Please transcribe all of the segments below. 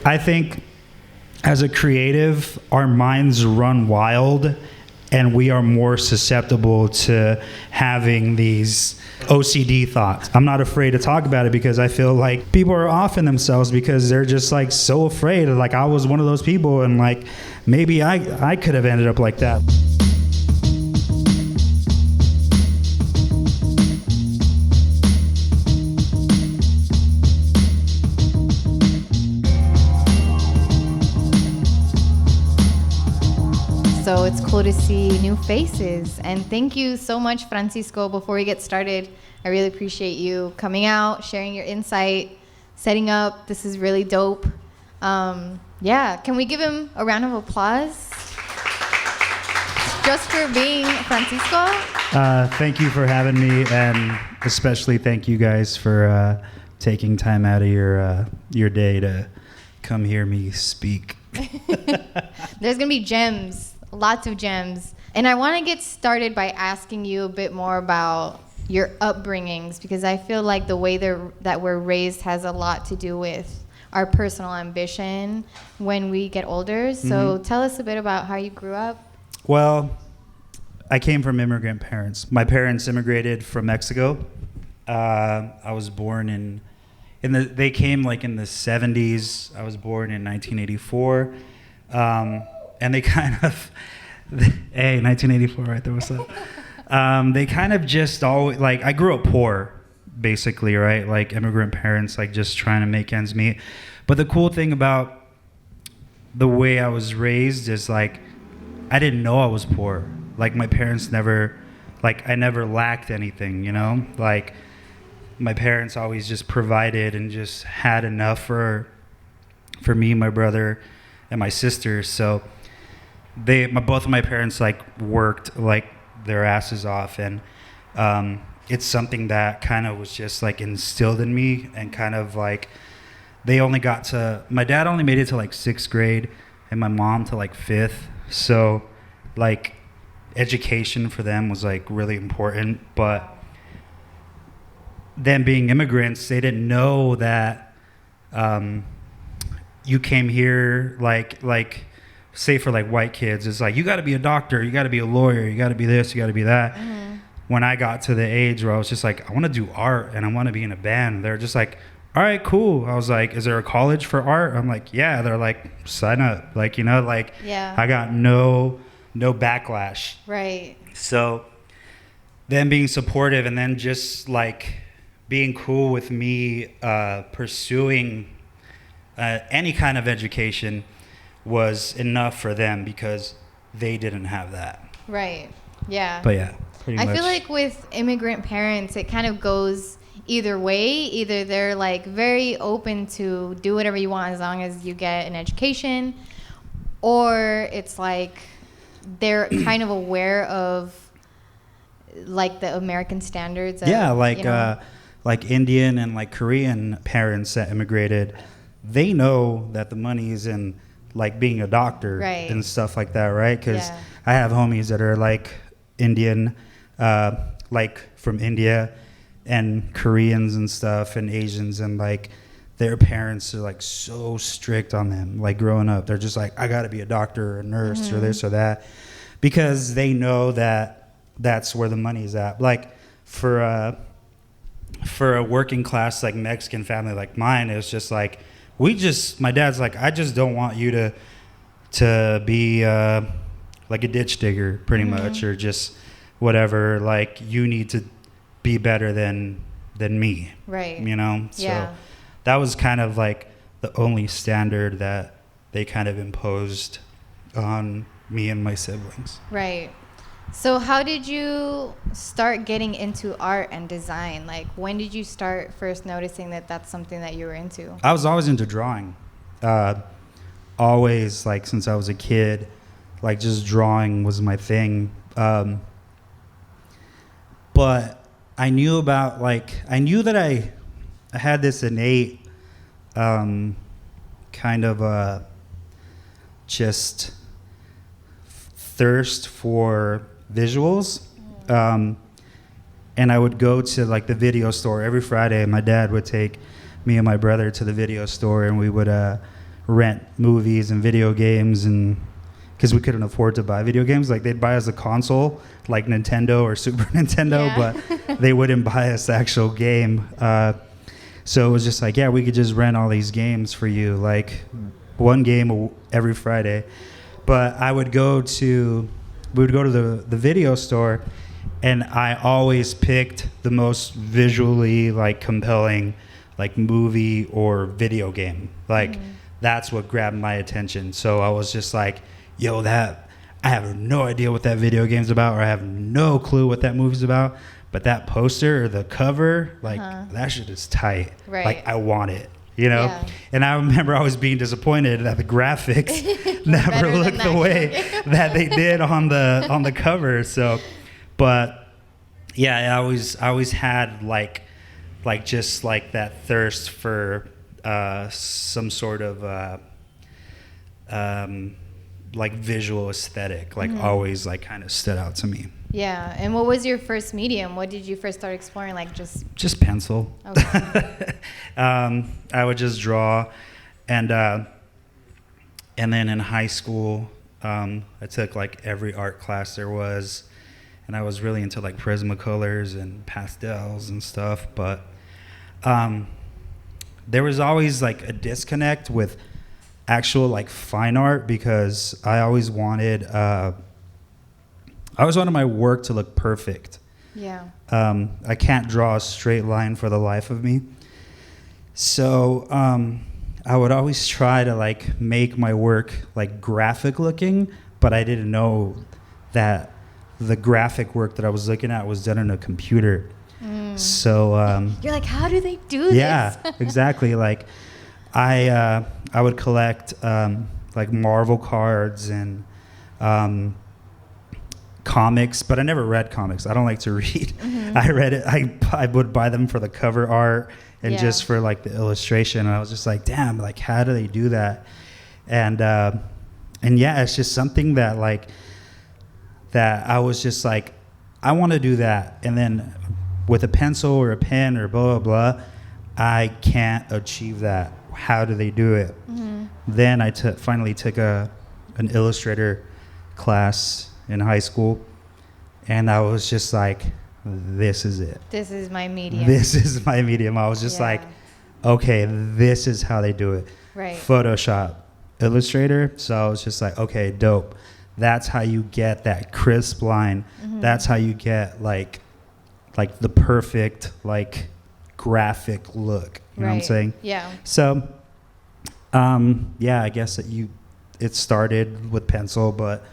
I think as a creative, our minds run wild, and we are more susceptible to having these OCD thoughts. I'm not afraid to talk about it because I feel like people are off in themselves because they're just like so afraid. Like I was one of those people, and like maybe I could have ended up like that. So it's cool to see new faces. And thank you so much, Francisco. Before we get started, I really appreciate you coming out, sharing your insight, setting up. This is really dope. Yeah, can we give him a round of applause? Just for being Francisco. Thank you for having me, and especially thank you guys for taking time out of your day to come hear me speak. There's going to be gems. Lots of gems. And I want to get started by asking you a bit more about your upbringings, because I feel like the way that we're raised has a lot to do with our personal ambition when we get older. So tell us a bit about how you grew up. Well, I came from immigrant parents. My parents immigrated from Mexico. I was born they came like in the 70s. I was born in 1984. And they kind of, hey, 1984, right there, what's up? They kind of just always, like, I grew up poor, basically, right? Like, immigrant parents, like, just trying to make ends meet. But the cool thing about the way I was raised is, like, I didn't know I was poor. Like, my parents never, like, I never lacked anything, you know? Like, my parents always just provided and just had enough for me, my brother, and my sisters. So both of my parents like worked like their asses off, and it's something that kind of was just like instilled in me, and kind of like my dad only made it to like 6th grade and my mom to like 5th. So like education for them was like really important. But them being immigrants, they didn't know that you came here like say for like white kids, it's like you got to be a doctor, you got to be a lawyer, you got to be this, you got to be that. When I got to the age where I was just like, I want to do art and I want to be in a band, they're just like, all right, cool. I was like, is there a college for art? I'm like, yeah. They're like, sign up. Like, you know, like, yeah. I got no backlash. Right. So them being supportive, and then just like being cool with me pursuing any kind of education was enough for them, because they didn't have that. Right. Yeah. But yeah, pretty much. I feel like with immigrant parents, it kind of goes either way. Either they're like very open to do whatever you want as long as you get an education, or it's like they're kind of aware of like the American standards. Yeah, like you know? Like Indian and like Korean parents that immigrated, they know that the money is in like being a doctor, right, and stuff like that, right? Because yeah. I have homies that are like Indian, like from India, and Koreans and stuff, and Asians, and like their parents are like so strict on them. Like growing up, they're just like, I got to be a doctor or a nurse or this or that, because they know that that's where the money's at. Like for a working class like Mexican family like mine, it was just like, my dad's like, I just don't want you to be like a ditch digger, pretty much, or just whatever. Like, you need to be better than me, right? You know. Yeah. So that was kind of like the only standard that they kind of imposed on me and my siblings. Right. So how did you start getting into art and design? Like, when did you start first noticing that that's something that you were into? I was always into drawing. Always, like, since I was a kid, like, just drawing was my thing. But I knew that I had this innate kind of just thirst for visuals, and I would go to like the video store every Friday. My dad would take me and my brother to the video store, and we would rent movies and video games, and because we couldn't afford to buy video games, like they'd buy us a console like Nintendo or Super Nintendo, but they wouldn't buy us the actual game. So it was just like, yeah, we could just rent all these games for you, like one game every Friday. But we would go to the video store, and I always picked the most visually like compelling like movie or video game. Like that's what grabbed my attention. So I was just like, yo, I have no idea what that video game's about, or I have no clue what that movie's about. But that poster or the cover, like that shit is tight. Right. Like I want it, you know? Yeah. And I remember I was being disappointed that the graphics never looked the way that they did on the cover. So, but yeah, I always had like just like that thirst for some sort of like visual aesthetic, like always like kind of stood out to me. Yeah. And what was your first medium? What did you first start exploring? Like just pencil. Okay. I would just draw, and then in high school, I took like every art class there was, and I was really into like Prismacolors and pastels and stuff. But there was always like a disconnect with actual like fine art, because I always wanted my work to look perfect. Yeah. I can't draw a straight line for the life of me. So I would always try to like make my work like graphic looking, but I didn't know that the graphic work that I was looking at was done on a computer. So you're like, how do they do this? Yeah, exactly. Like I would collect like Marvel cards and comics, but I never read comics. I don't like to read. I read it. I would buy them for the cover art and just for like the illustration. And I was just like, damn, like how do they do that? And yeah, it's just something that like that I was just like, I want to do that. And then with a pencil or a pen or blah blah blah, I can't achieve that. How do they do it? Then I finally took an illustrator class in high school, and I was just like, this is it. This is my medium. This is my medium. I was just like, okay, this is how they do it. Right. Photoshop, Illustrator. So I was just like, okay, dope. That's how you get that crisp line. That's how you get like the perfect like graphic look. You know what I'm saying? Yeah. So yeah, I guess it started with pencil, but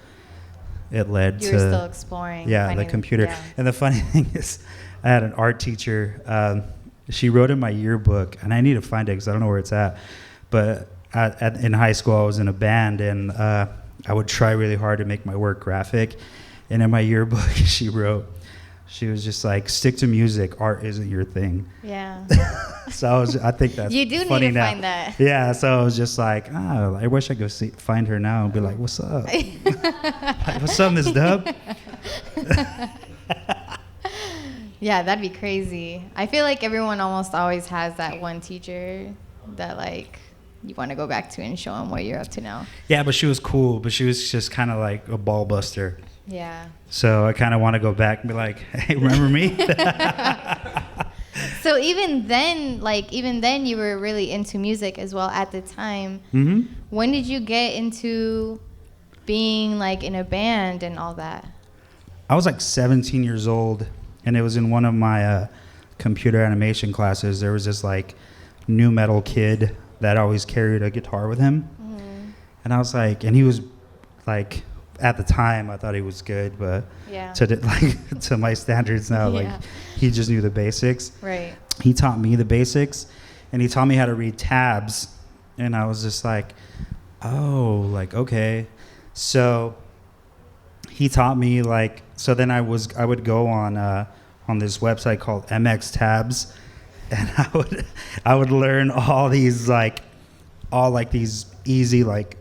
it led to... You were still exploring. Yeah, the computer. Yeah. And the funny thing is, I had an art teacher. She wrote in my yearbook, and I need to find it because I don't know where it's at. But in high school, I was in a band, and I would try really hard to make my work graphic. And in my yearbook, she was just like, stick to music. Art isn't your thing. Yeah. So I think that's you do funny need to now. find that. Yeah. So I was just like, I wish I could find her now and be like, what's up? Like, what's up, Miss Dub? Yeah, that'd be crazy. I feel like everyone almost always has that one teacher that like you want to go back to and show them what you're up to now. Yeah, but she was cool. But she was just kind of like a ball buster. Yeah. So I kind of want to go back and be like, hey, remember me? So even then you were really into music as well at the time. When did you get into being like in a band and all that? I was like 17 years old, and it was in one of my computer animation classes. There was this like new metal kid that always carried a guitar with him. And I was like, and he was like, at the time I thought he was good, but to my standards now, like he just knew the basics. Right. He taught me the basics, and he taught me how to read tabs, and I was just like, oh, like okay. So he taught me like, so then I would go on this website called MX Tabs, and I would learn all these these easy like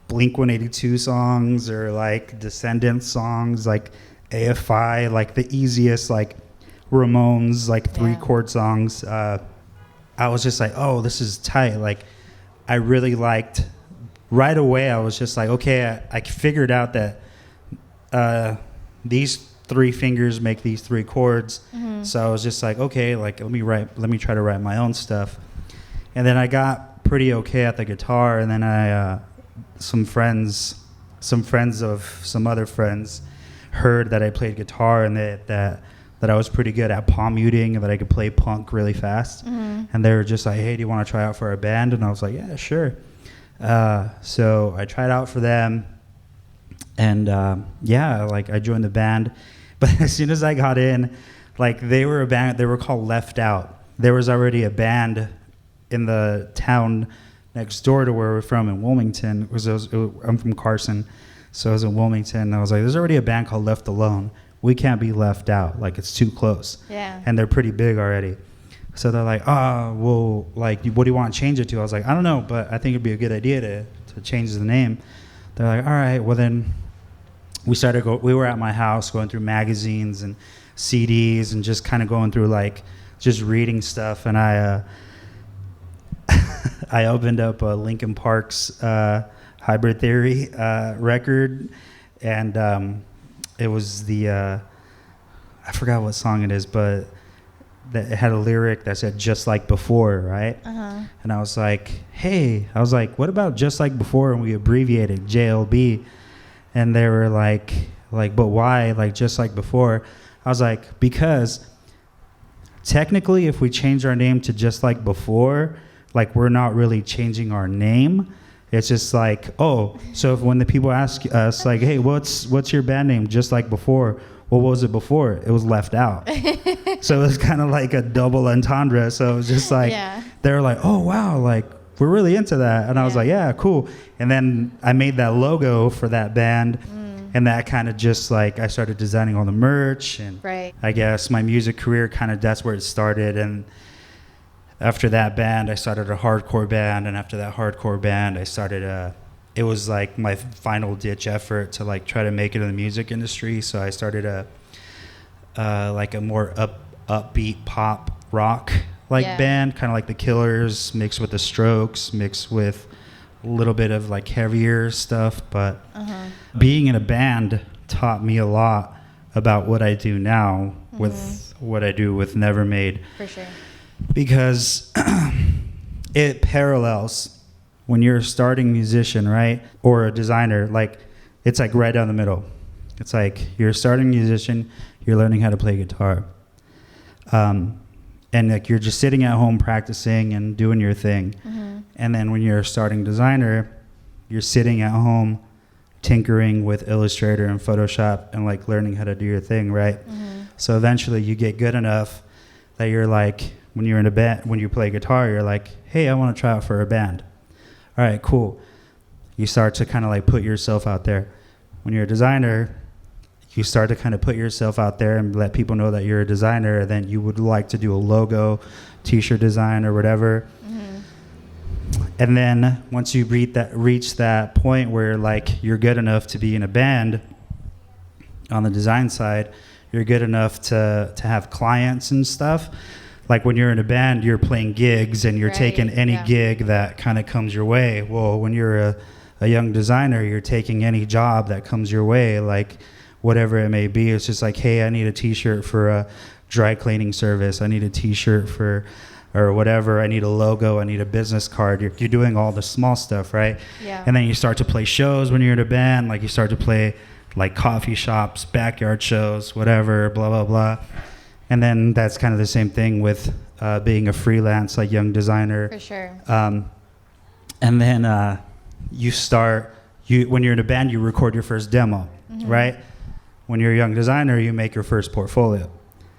Blink-182 songs or like Descendants songs, like AFI, like the easiest like Ramones like 3-chord songs. I was just like, oh, this is tight. Like I really liked, right away I was just like, okay, I figured out that these 3 fingers make these 3 chords. So I was just like, okay, like let me try to write my own stuff. And then I got pretty okay at the guitar, and then I some friends of some other friends heard that I played guitar and that I was pretty good at palm muting and that I could play punk really fast. And they were just like, hey, do you want to try out for a band? And I was like, yeah, sure. So I tried out for them, and like I joined the band. But as soon as I got in, like they were a band, they were called Left Out. There was already a band in the town next door to where we're from in Wilmington. I'm from Carson, so I was in Wilmington. And I was like, there's already a band called Left Alone. We can't be left out. Like, it's too close. Yeah. And they're pretty big already. So they're like, oh, well, like, what do you want to change it to? I was like, I don't know, but I think it'd be a good idea to change the name. They're like, all right, well then we were at my house going through magazines and CDs and just kind of going through like just reading stuff, and I I opened up Linkin Park's Hybrid Theory record, and it was the I forgot what song it is, but it had a lyric that said "just like before," right? And I was like, hey, what about "just like before" and we abbreviated JLB? And they were like, but why, like, just like before? I was like, because technically if we change our name to just like before, like, we're not really changing our name. It's just like, oh, so if when the people ask us, like, hey, what's your band name? Just like before. Well, what was it before? It was Left Out. So it was kind of like a double entendre. So it was just like, they were like, oh, wow, like, we're really into that. And I was like, yeah, cool. And then I made that logo for that band. And that kind of just like, I started designing all the merch. And I guess my music career that's where it started. And after that band, I started a hardcore band. And after that hardcore band, I started it was like my final ditch effort to like try to make it in the music industry. So I started like a more upbeat pop rock band, kind of like the Killers mixed with the Strokes, mixed with a little bit of like heavier stuff. But being in a band taught me a lot about what I do now with what I do with Nevermade. For sure. Because it parallels when you're a starting musician, right? Or a designer, like it's like right down the middle. It's like you're a starting musician, you're learning how to play guitar. And like you're just sitting at home practicing and doing your thing. And then when you're a starting designer, you're sitting at home tinkering with Illustrator and Photoshop and like learning how to do your thing, right? So eventually you get good enough that you're like, when you're in a band, when you play guitar, you're like, hey, I want to try out for a band. All right, cool. You start to kind of like put yourself out there. When you're a designer, you start to kind of put yourself out there and let people know that you're a designer, and then you would like to do a logo, t-shirt design or whatever. And then once you reach that point where like you're good enough to be in a band on the design side, you're good enough to have clients and stuff. Like when you're in a band, you're playing gigs and you're taking any gig that kind of comes your way. Well, when you're a young designer, you're taking any job that comes your way, like whatever it may be. It's just like, hey, I need a t-shirt for a dry cleaning service. I need a t-shirt for, or whatever. I need a logo. I need a business card. You're doing all the small stuff, right? Yeah. And then you start to play shows when you're in a band. Like you start to play like coffee shops, backyard shows, whatever, blah, blah, blah. And then that's kind of the same thing with being a freelance, like young designer. For sure. And then when you're in a band, you record your first demo, right? When you're a young designer, you make your first portfolio.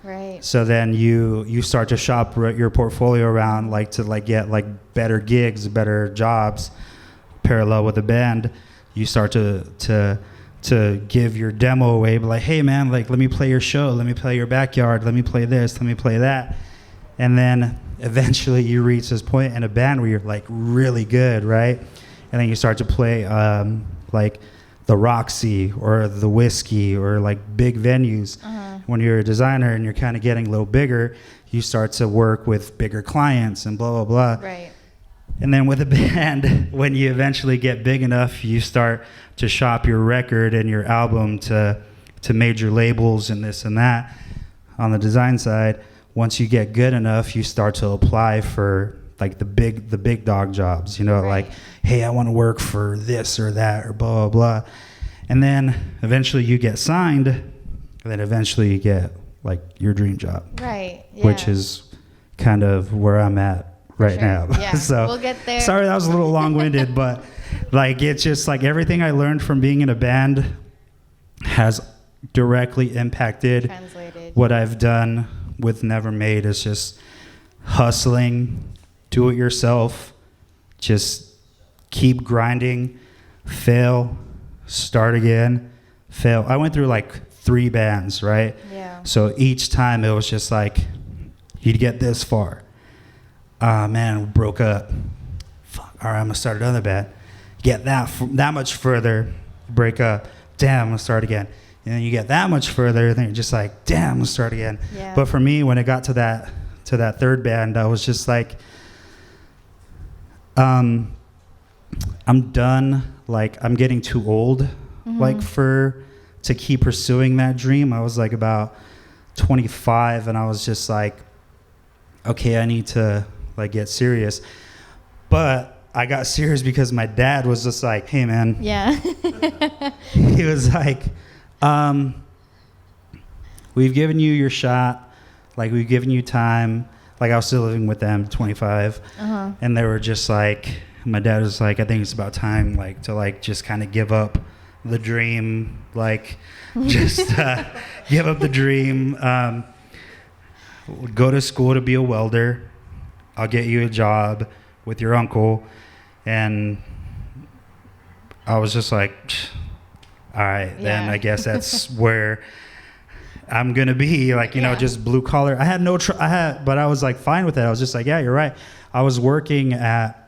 Right. So then you start to shop your portfolio around, like to like get like better gigs, better jobs. Parallel with the band, you start to give your demo away, but like, hey man, like let me play your show, let me play your backyard, let me play this, let me play that. And then eventually you reach this point in a band where you're like really good, right? And then you start to play like the Roxy or the Whiskey or like big venues. When you're a designer and you're kind of getting a little bigger, you start to work with bigger clients and blah, blah, blah. Right. And then with a band, when you eventually get big enough, you start to shop your record and your album to major labels and this and that. On the design side, once you get good enough, you start to apply for like the big dog jobs, you know, Right. like, hey, I want to work for this or that or blah, blah, blah. And then eventually you get signed, and then eventually you get like your dream job, Right. Yeah. which is kind of where I'm at right Sure. now. Yeah. So We'll get there. sorry that was a little long-winded, but like it's just like everything I learned from being in a band has directly impacted Translated. what I've done with Never Made. Is just hustling, do it yourself, just keep grinding, fail, start again, fail. I went through like 3 bands, right? Yeah. So each time it was just like, you'd get this far. Ah, man, we broke up. Fuck, all right, I'm gonna start another band. Get that much further, break up. Damn, I'm gonna start again. And then you get that much further, then you're just like, damn, I'm gonna start again. Yeah. But for me, when it got to that 3rd band, I was just like, I'm done. Like, I'm getting too old, Mm-hmm. like to keep pursuing that dream. I was like about 25, and I was just like, okay, I need to like get serious. But I got serious because my dad was just like, hey man, Yeah. he was like, we've given you your shot, like we've given you time. Like I was still living with them, 25, Uh-huh. and they were just like, my dad was like, I think it's about time, like to like just kind of give up the dream, like just give up the dream. Go to school to be a welder. I'll get you a job with your uncle. And I was just like, all right, then Yeah. I guess that's where I'm gonna be, like, you know, Yeah. just blue collar. I had but I was like fine with it. I was just like, yeah, you're right. I was working at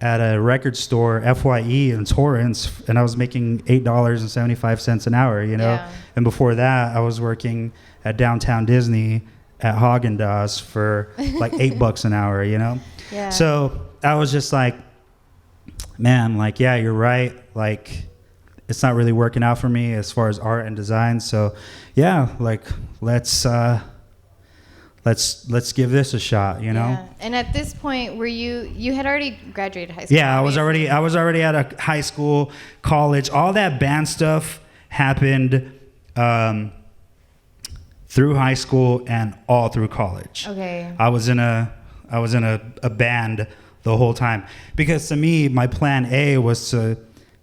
a record store, FYE in Torrance, and I was making $8.75 an hour, you know. Yeah. And before that, I was working at downtown Disney at Haagen-Dazs for like $8 an hour, you know. Yeah. So I was just like, man, like, yeah, you're right. Like, it's not really working out for me as far as art and design. So, yeah, like, let's give this a shot, you know? Yeah. And at this point, were you had already graduated high school? Yeah, I was obviously. already at a high school, college. All that band stuff happened through high school and all through college. Okay. I was in a band the whole time, because to me, my plan A was to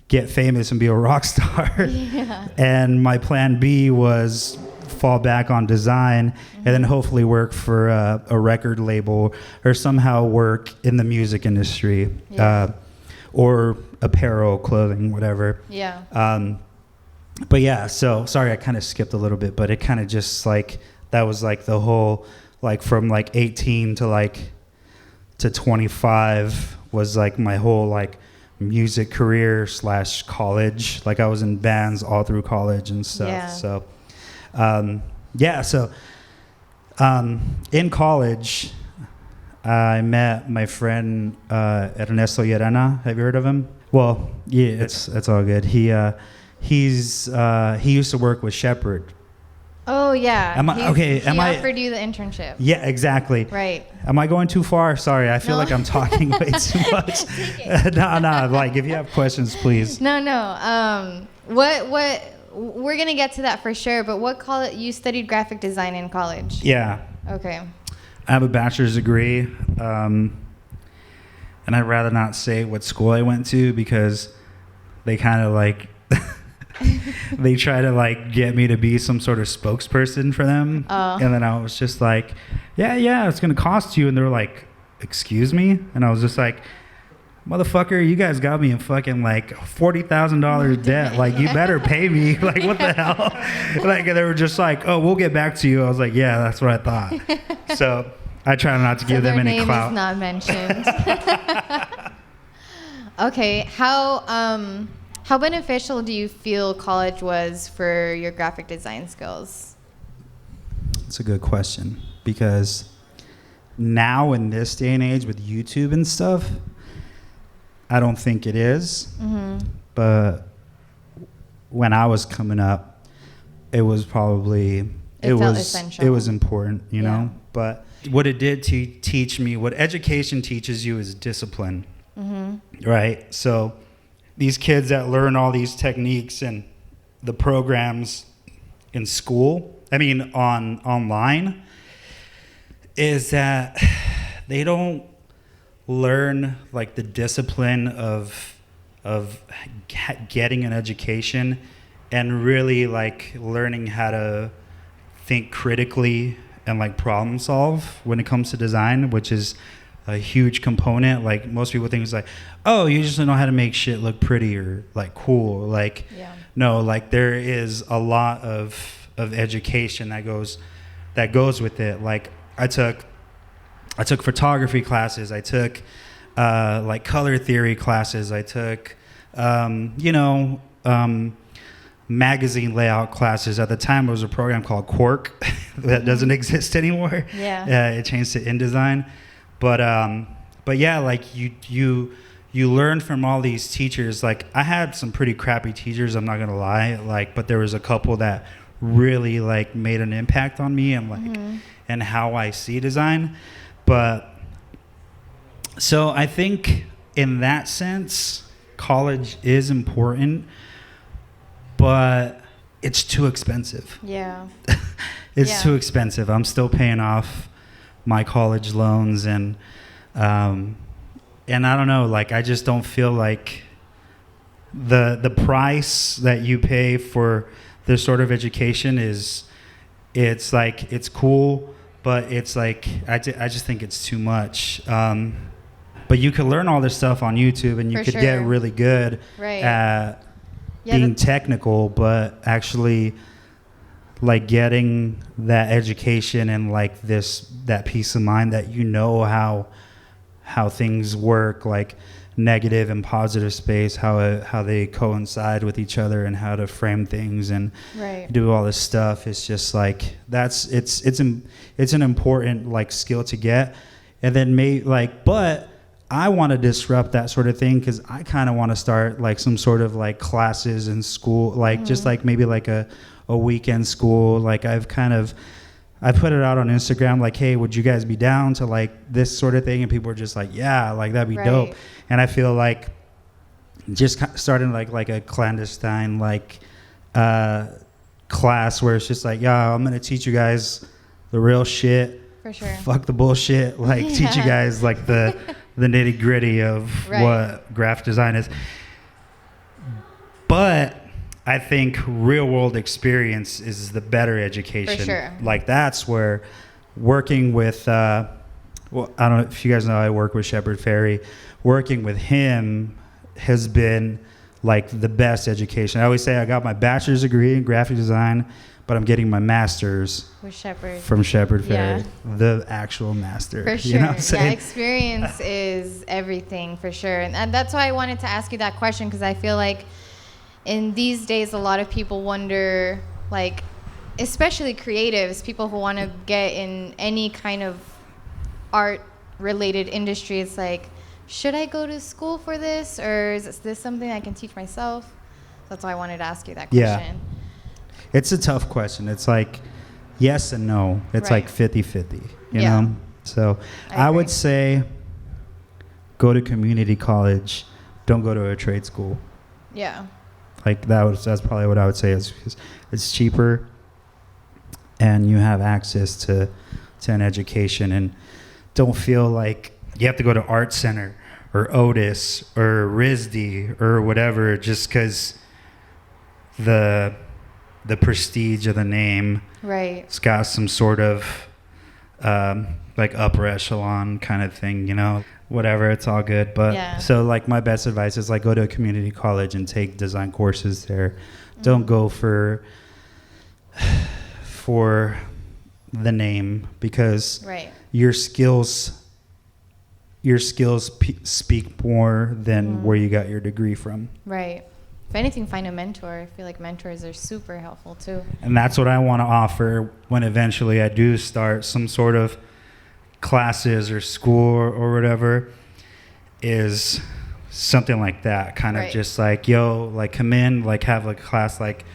get famous and be a rock star. Yeah. And my plan B was fall back on design, and then hopefully work for a record label or somehow work in the music industry. Yeah. Or apparel, clothing, whatever. Yeah. But yeah, so sorry, I kind of skipped a little bit, but it kind of just like, that was like the whole, like from like 18 to 25 was like my whole like music career / college. Like I was in bands all through college and stuff. Yeah. So, in college, I met my friend Ernesto Llerena. Have you heard of him? Well, yeah, it's all good. He used to work with Shepard. Oh yeah. He Am I? offered you the internship. Yeah, exactly. Right. Am I going too far? Sorry, I feel No. like I'm talking way too much. No. Like, if you have questions, please. No. What? We're gonna get to that for sure. But what college? You studied graphic design in college. Yeah, Okay. I have a bachelor's degree, and I'd rather not say what school I went to, because they kind of like they try to like get me to be some sort of spokesperson for them. Oh. And then I was just like, yeah, it's gonna cost you. And they're like, excuse me? And I was just like, motherfucker, you guys got me in fucking like $40,000 debt. Like, you better pay me. Like, what the hell? Like, they were just like, oh, we'll get back to you. I was like, yeah, that's what I thought. So I try not to give them any name clout. is not mentioned. Okay. How beneficial do you feel college was for your graphic design skills? It's a good question, because now in this day and age with YouTube and stuff, I don't think it is. But when I was coming up, it was probably it felt was essential. it was important, you know. But what it did to teach me, what education teaches you, is discipline, right? So these kids that learn all these techniques and the programs in school, I mean online, is that they don't learn like the discipline of getting an education and really like learning how to think critically and like problem solve when it comes to design, which is a huge component. Like most people think it's like, oh, you just know how to make shit look pretty or like cool. Like, no, like there is a lot of education that goes with it. Like I took photography classes. I took like color theory classes. I took magazine layout classes. At the time, it was a program called Quark that doesn't exist anymore. It changed to InDesign. But yeah, like you learn from all these teachers. Like I had some pretty crappy teachers, I'm not gonna lie. Like, but there was a couple that really like made an impact on me and like and how I see design. But so I think in that sense, college is important, but it's too expensive. It's too expensive. I'm still paying off my college loans and I don't know, like I just don't feel like the price that you pay for this sort of education it's like it's cool, but it's like I just think it's too much. But you could learn all this stuff on YouTube and you could get really good at being technical, but actually like getting that education and like that peace of mind that you know how things work, like negative and positive space, how they coincide with each other and how to frame things and do all this stuff. It's just like it's an important like skill to get. And then but I want to disrupt that sort of thing because I kind of want to start like some sort of like classes in school, like just like maybe like a weekend school. Like I put it out on Instagram like, hey, would you guys be down to like this sort of thing? And people are just like, yeah, like that'd be dope. And I feel like just starting like a clandestine like class where it's just like, yeah, I'm gonna teach you guys the real shit. For sure. Fuck the bullshit. Like teach you guys like the nitty gritty of what graphic design is. But I think real world experience is the better education. For sure. Like that's where working with, well, I don't know if you guys know, I work with Shepard Fairey. Working with him has been like the best education. I always say I got my bachelor's degree in graphic design, but I'm getting my master's from Shepard Fairey, the actual master. For sure. You know what I'm saying? Experience is everything for sure. And that's why I wanted to ask you that question, because I feel like in these days, a lot of people wonder, like, especially creatives, people who want to get in any kind of art-related industry, it's like, should I go to school for this, or is this something I can teach myself? That's why I wanted to ask you that question. It's a tough question. It's like yes and no. It's like 50-50, you know? So I would say go to community college. Don't go to a trade school. Yeah. Like that's probably what I would say is because it's cheaper and you have access to an education and don't feel like you have to go to Art Center or Otis or RISD or whatever just because the prestige of the name it's got some sort of like upper echelon kind of thing, you know, whatever, it's all good. But so like my best advice is like go to a community college and take design courses there. Don't go for the name, because your skills speak more than where you got your degree from. If anything, find a mentor. I feel like mentors are super helpful too. And that's what I want to offer when eventually I do start some sort of classes or school or whatever, is something like that, kind of Right. just like, yo, like come in, like have like a class like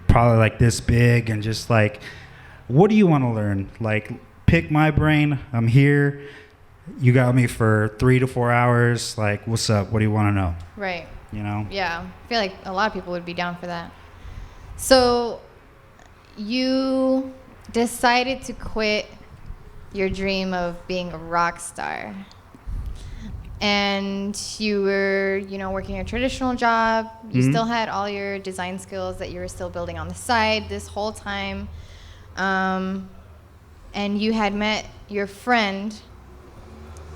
probably like this big, and just like, what do you want to learn? Like, pick my brain. I'm here. You got me for 3 to 4 hours. Like, what's up? What do you want to know? Right. You know? Yeah. I feel like a lot of people would be down for that. So you decided to quit your dream of being a rock star. And you were, working a traditional job. You still had all your design skills that you were still building on the side this whole time. And you had met your friend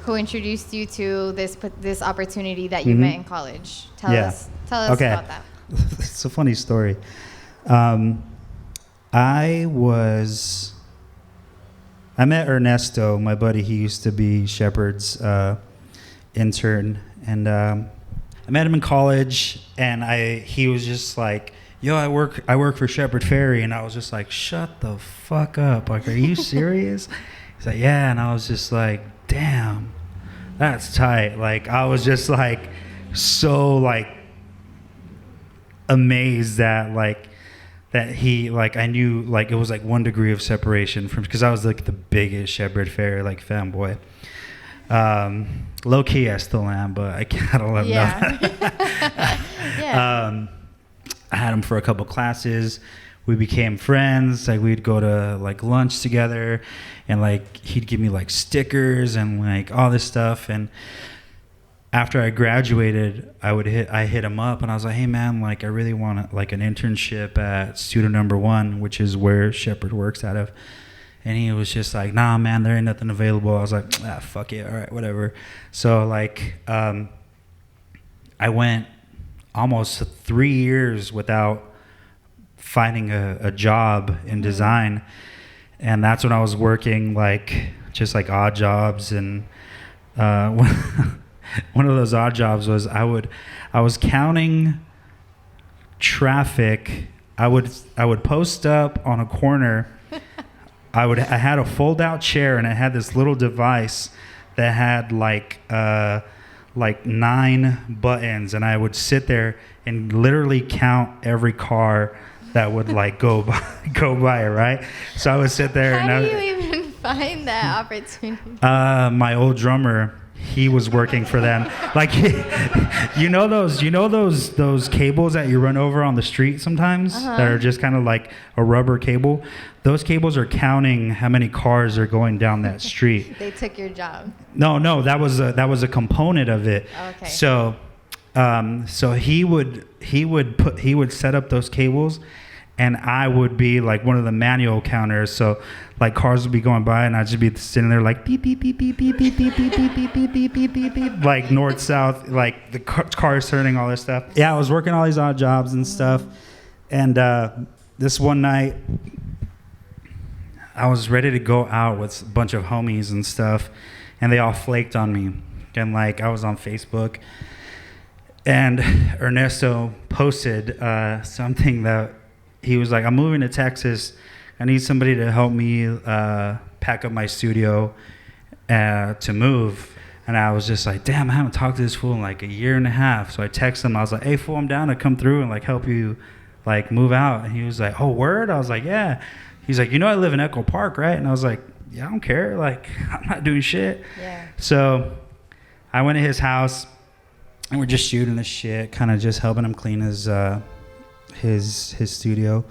who introduced you to this opportunity that you met in college. Tell us Okay. about that. It's a funny story. I met Ernesto, my buddy. He used to be Shepard's intern, and I met him in college, and he was just like, yo, I work for Shepard Fairey, and I was just like, shut the fuck up, like, are you serious? He's like, yeah, and I was just like, damn, that's tight. Like, I was just like so like amazed that he, like, I knew, like, it was like 1 degree of separation from, because I was like the biggest Shepard Fairey like fanboy. Low key, I still am, but I don't let him know. Yeah. I had him for a couple classes. We became friends. Like, we'd go to like lunch together, and like he'd give me like stickers and like all this stuff. And after I graduated, I hit him up, and I was like, hey man, like, I really want like an internship at student number 1, which is where Shepard works out of. And he was just like, nah, man, there ain't nothing available. I was like, fuck it, all right, whatever. So like, I went almost 3 years without finding a job in design, and that's when I was working like just like odd jobs. And one of those odd jobs was I was counting traffic. I would post up on a corner. I had a fold out chair, and I had this little device that had like 9 buttons, and I would sit there and literally count every car that would like go by, right? So I would sit there. How do you even find that opportunity? My old drummer, he was working for them. Like, you know those cables that you run over on the street sometimes that are just kind of like a rubber cable. Those cables are counting how many cars are going down that street. They took your job. No, that was a component of it. Okay. So he would set up those cables, and I would be like one of the manual counters. So like cars would be going by, and I'd just be sitting there like beep beep beep beep beep beep beep beep beep beep beep beep beep beep beep, like north south, like the cars turning, all this stuff. Yeah, I was working all these odd jobs and stuff, and this one night I was ready to go out with a bunch of homies and stuff, and they all flaked on me. And like, I was on Facebook, and Ernesto posted something that he was like, I'm moving to Texas. I need somebody to help me pack up my studio to move. And I was just like, damn, I haven't talked to this fool in like a year and a half. So I texted him. I was like, hey, fool, I'm down to come through and like help you like move out. And he was like, oh, word? I was like, yeah. He's like, I live in Echo Park, right? And I was like, yeah, I don't care. Like, I'm not doing shit. Yeah. So I went to his house, and we're just shooting the shit, kind of just helping him clean his studio.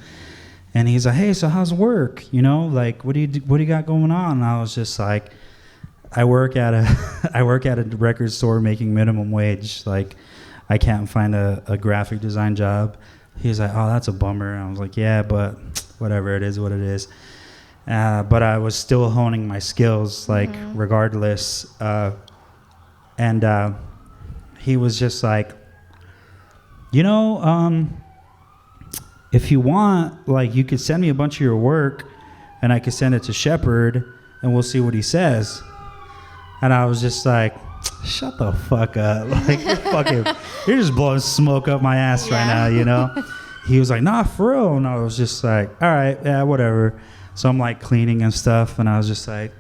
And he's like, hey, so how's work? Like, what do you got going on? And I was just like, I work at a record store making minimum wage. Like, I can't find a graphic design job. He's like, oh, that's a bummer. And I was like, yeah, but whatever, it is what it is. But I was still honing my skills, like, regardless. And he was just like, if you want, like, you could send me a bunch of your work, and I could send it to Shepard, and we'll see what he says. And I was just like, shut the fuck up. Like, you're just blowing smoke up my ass right now, He was like, nah, for real. And I was just like, all right, yeah, whatever. So I'm like cleaning and stuff, and I was just like,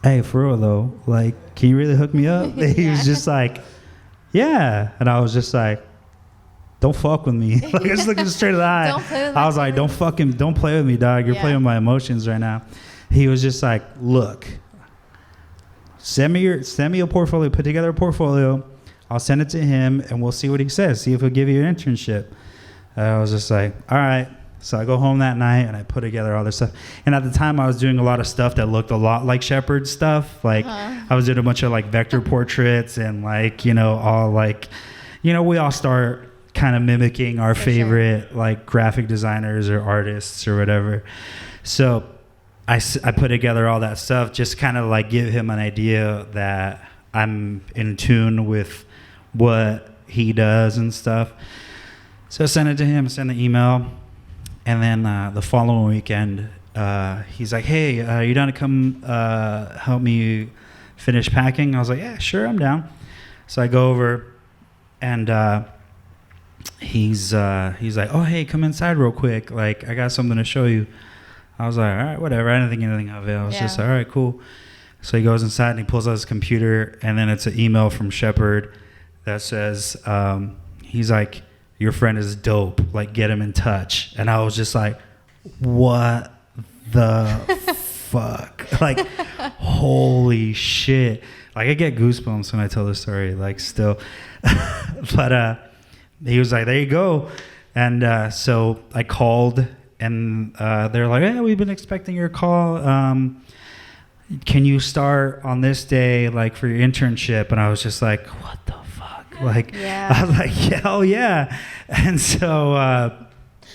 hey, for real though, like, can you really hook me up? He was just like, yeah. And I was just like, don't fuck with me. Like, just looking straight in the eye. Don't play with I was like, don't play with me, dog. You're playing with my emotions right now. He was just like, look, send me a portfolio, put together a portfolio. I'll send it to him and we'll see what he says. See if he'll give you an internship. And I was just like, all right. So I go home that night and I put together all this stuff. And at the time I was doing a lot of stuff that looked a lot like Shepard's stuff. Like I was doing a bunch of like vector portraits and like, all like, we all start kind of mimicking our favorite like graphic designers or artists or whatever. So I put together all that stuff, just kind of like give him an idea that I'm in tune with what he does and stuff. So I sent it to him, sent an email. And then the following weekend, he's like, hey, you down to come help me finish packing? I was like, yeah, sure, I'm down. So I go over and he's like, oh, hey, come inside real quick. Like, I got something to show you. I was like, all right, whatever. I didn't think anything of it. I was just like, all right, cool. So he goes inside and he pulls out his computer, and then it's an email from Shepard that says, he's like, your friend is dope. Like, get him in touch. And I was just like, what the fuck? Like, holy shit. Like, I get goosebumps when I tell this story, like, still. But he was like, there you go. And so I called, and they're like, hey, we've been expecting your call. Can you start on this day, like, for your internship? And I was just like, what the fuck? Like, I was like, hell yeah. And so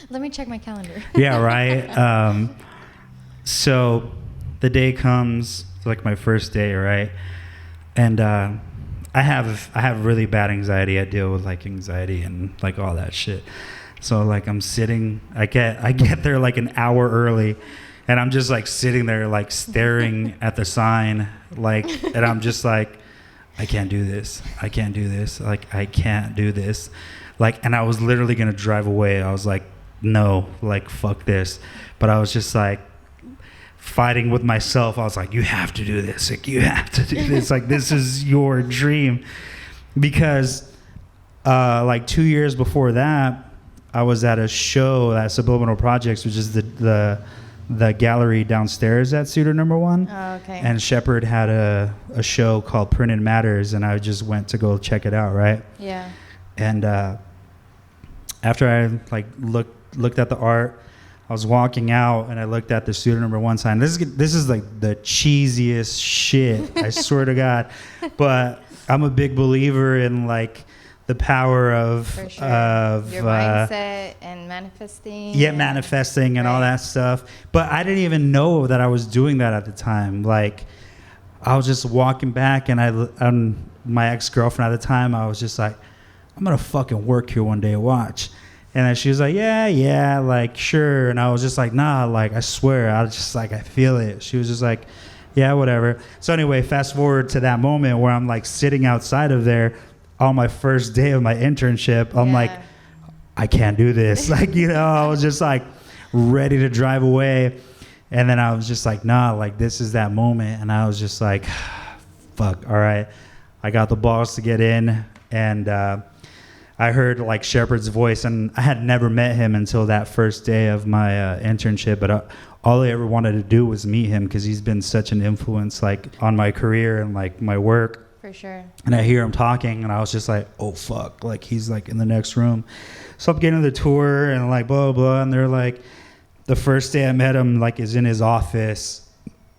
let me check my calendar. yeah, right. So the day comes, like my first day, right? And I have really bad anxiety. I deal with like anxiety and like all that shit. So like I'm sitting, I get there like an hour early, and I'm just like sitting there like staring at the sign, like, and I'm just like, I can't do this. I can't do this. Like, I can't do this. Like, and I was literally going to drive away. I was like, no, like, fuck this. But I was just like fighting with myself. I was like, you have to do this. Like, you have to do this. Like, this is your dream. Because like 2 years before that, I was at a show at Subliminal Projects, which is the gallery downstairs at Suitor Number 1. Oh, okay. And Shepard had a show called Printed Matters, and I just went to go check it out, right? Yeah. And after I like looked at the art, I was walking out and I looked at the Suitor Number 1 sign. This is like the cheesiest shit, I swear to God. But I'm a big believer in like the power of your mindset and manifesting. Yeah, manifesting and all that stuff. But I didn't even know that I was doing that at the time. Like, I was just walking back, and my ex-girlfriend at the time, I was just like, I'm gonna fucking work here one day, watch. And then she was like, yeah, like, sure. And I was just like, nah, like, I swear, I feel it. She was just like, yeah, whatever. So anyway, fast forward to that moment where I'm like sitting outside of there on my first day of my internship. I'm like, I can't do this. Like, I was just like ready to drive away. And then I was just like, nah, like, this is that moment. And I was just like, fuck, all right. I got the balls to get in. And I heard like Shepard's voice, and I had never met him until that first day of my internship. But all I ever wanted to do was meet him, because he's been such an influence like on my career and like my work. For sure. And I hear him talking, and I was just like, oh fuck, like he's like in the next room. So I'm getting the tour and like blah, blah, blah. And they're like, the first day I met him like is in his office.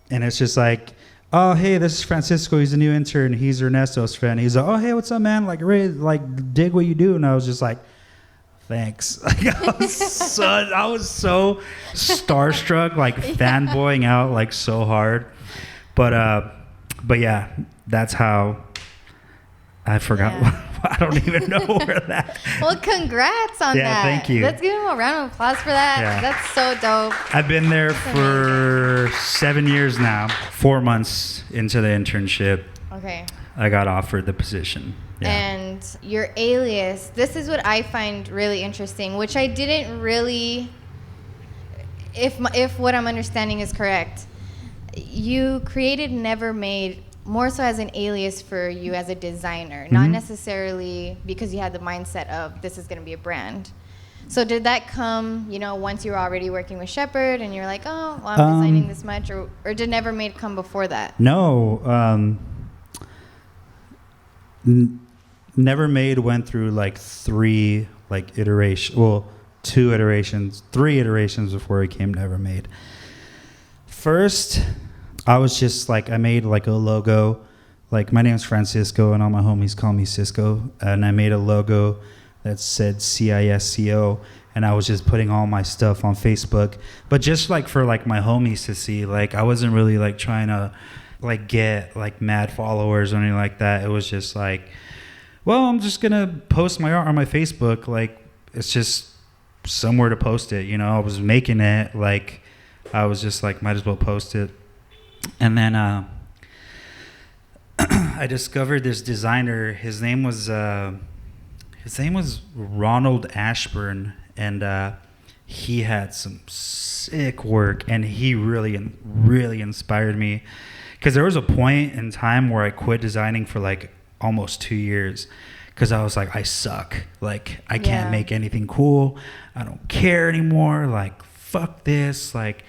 And it's just like, oh, hey, this is Francisco. He's a new intern. He's Ernesto's friend. He's like, oh, hey, what's up, man? Like, really, like, dig what you do. And I was just like, thanks. Like, I was so starstruck, like fanboying out like so hard. But yeah, that's how I forgot. Yeah. I don't even know where that. Well, congrats on that. Yeah, thank you. Let's give him a round of applause for that. Yeah. That's so dope. I've been there for 7 years now. 4 months into the internship, Okay. I got offered the position. Yeah. And your alias, this is what I find really interesting, which I didn't really, if what I'm understanding is correct, you created Never Made more so as an alias for you as a designer, not necessarily because you had the mindset of this is going to be a brand. So did that come, once you were already working with Shepard and you're like, oh, well, I'm designing this much, or did Never Made come before that? No. Never Made went through like three iterations before it came Never Made. First, I was just like, I made like a logo. Like, my name's Francisco and all my homies call me Cisco. And I made a logo that said CISCO. And I was just putting all my stuff on Facebook. But just like for like my homies to see, like I wasn't really like trying to like get like mad followers or anything like that. It was just like, well, I'm just going to post my art on my Facebook. Like, it's just somewhere to post it. I was making it, like, I was just like, might as well post it. And then I discovered this designer. His name was Ronald Ashburn, and he had some sick work, and he really inspired me. Because there was a point in time where I quit designing for like almost 2 years, because I was like, I suck. Like, I can't make anything cool. I don't care anymore. Like, fuck this. Like,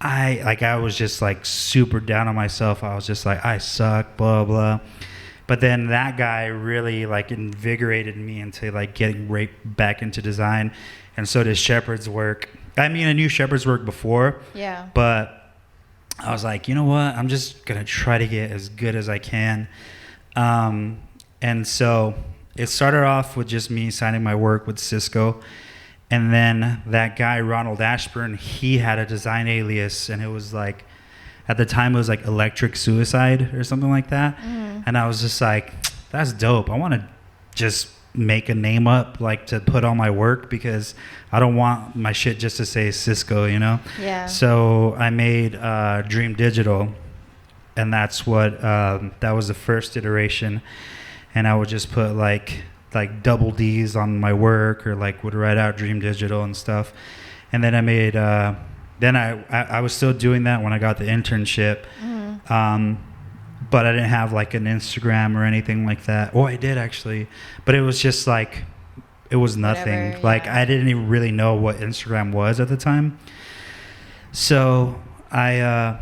I was just like super down on myself. I was just like, I suck, blah, blah. But then that guy really like invigorated me into like getting right back into design. And so did Shepard's work. I mean, I knew Shepard's work before. Yeah. But I was like, you know what? I'm just going to try to get as good as I can. And so it started off with just me signing my work with Cisco. And then that guy, Ronald Ashburn, he had a design alias, and it was like, at the time it was like Electric Suicide or something like that. And I was just like, that's dope. I want to just make a name up, like, to put on my work, because I don't want my shit just to say Cisco, Yeah. So I made Dream Digital, and that's what that was the first iteration. And I would just put like double D's on my work, or like would write out Dream Digital and stuff. And then I made then I was still doing that when I got the internship. But I didn't have like an Instagram or anything like that. Oh, I did actually, but it was just like, it was nothing. Whatever, like, I didn't even really know what Instagram was at the time. So I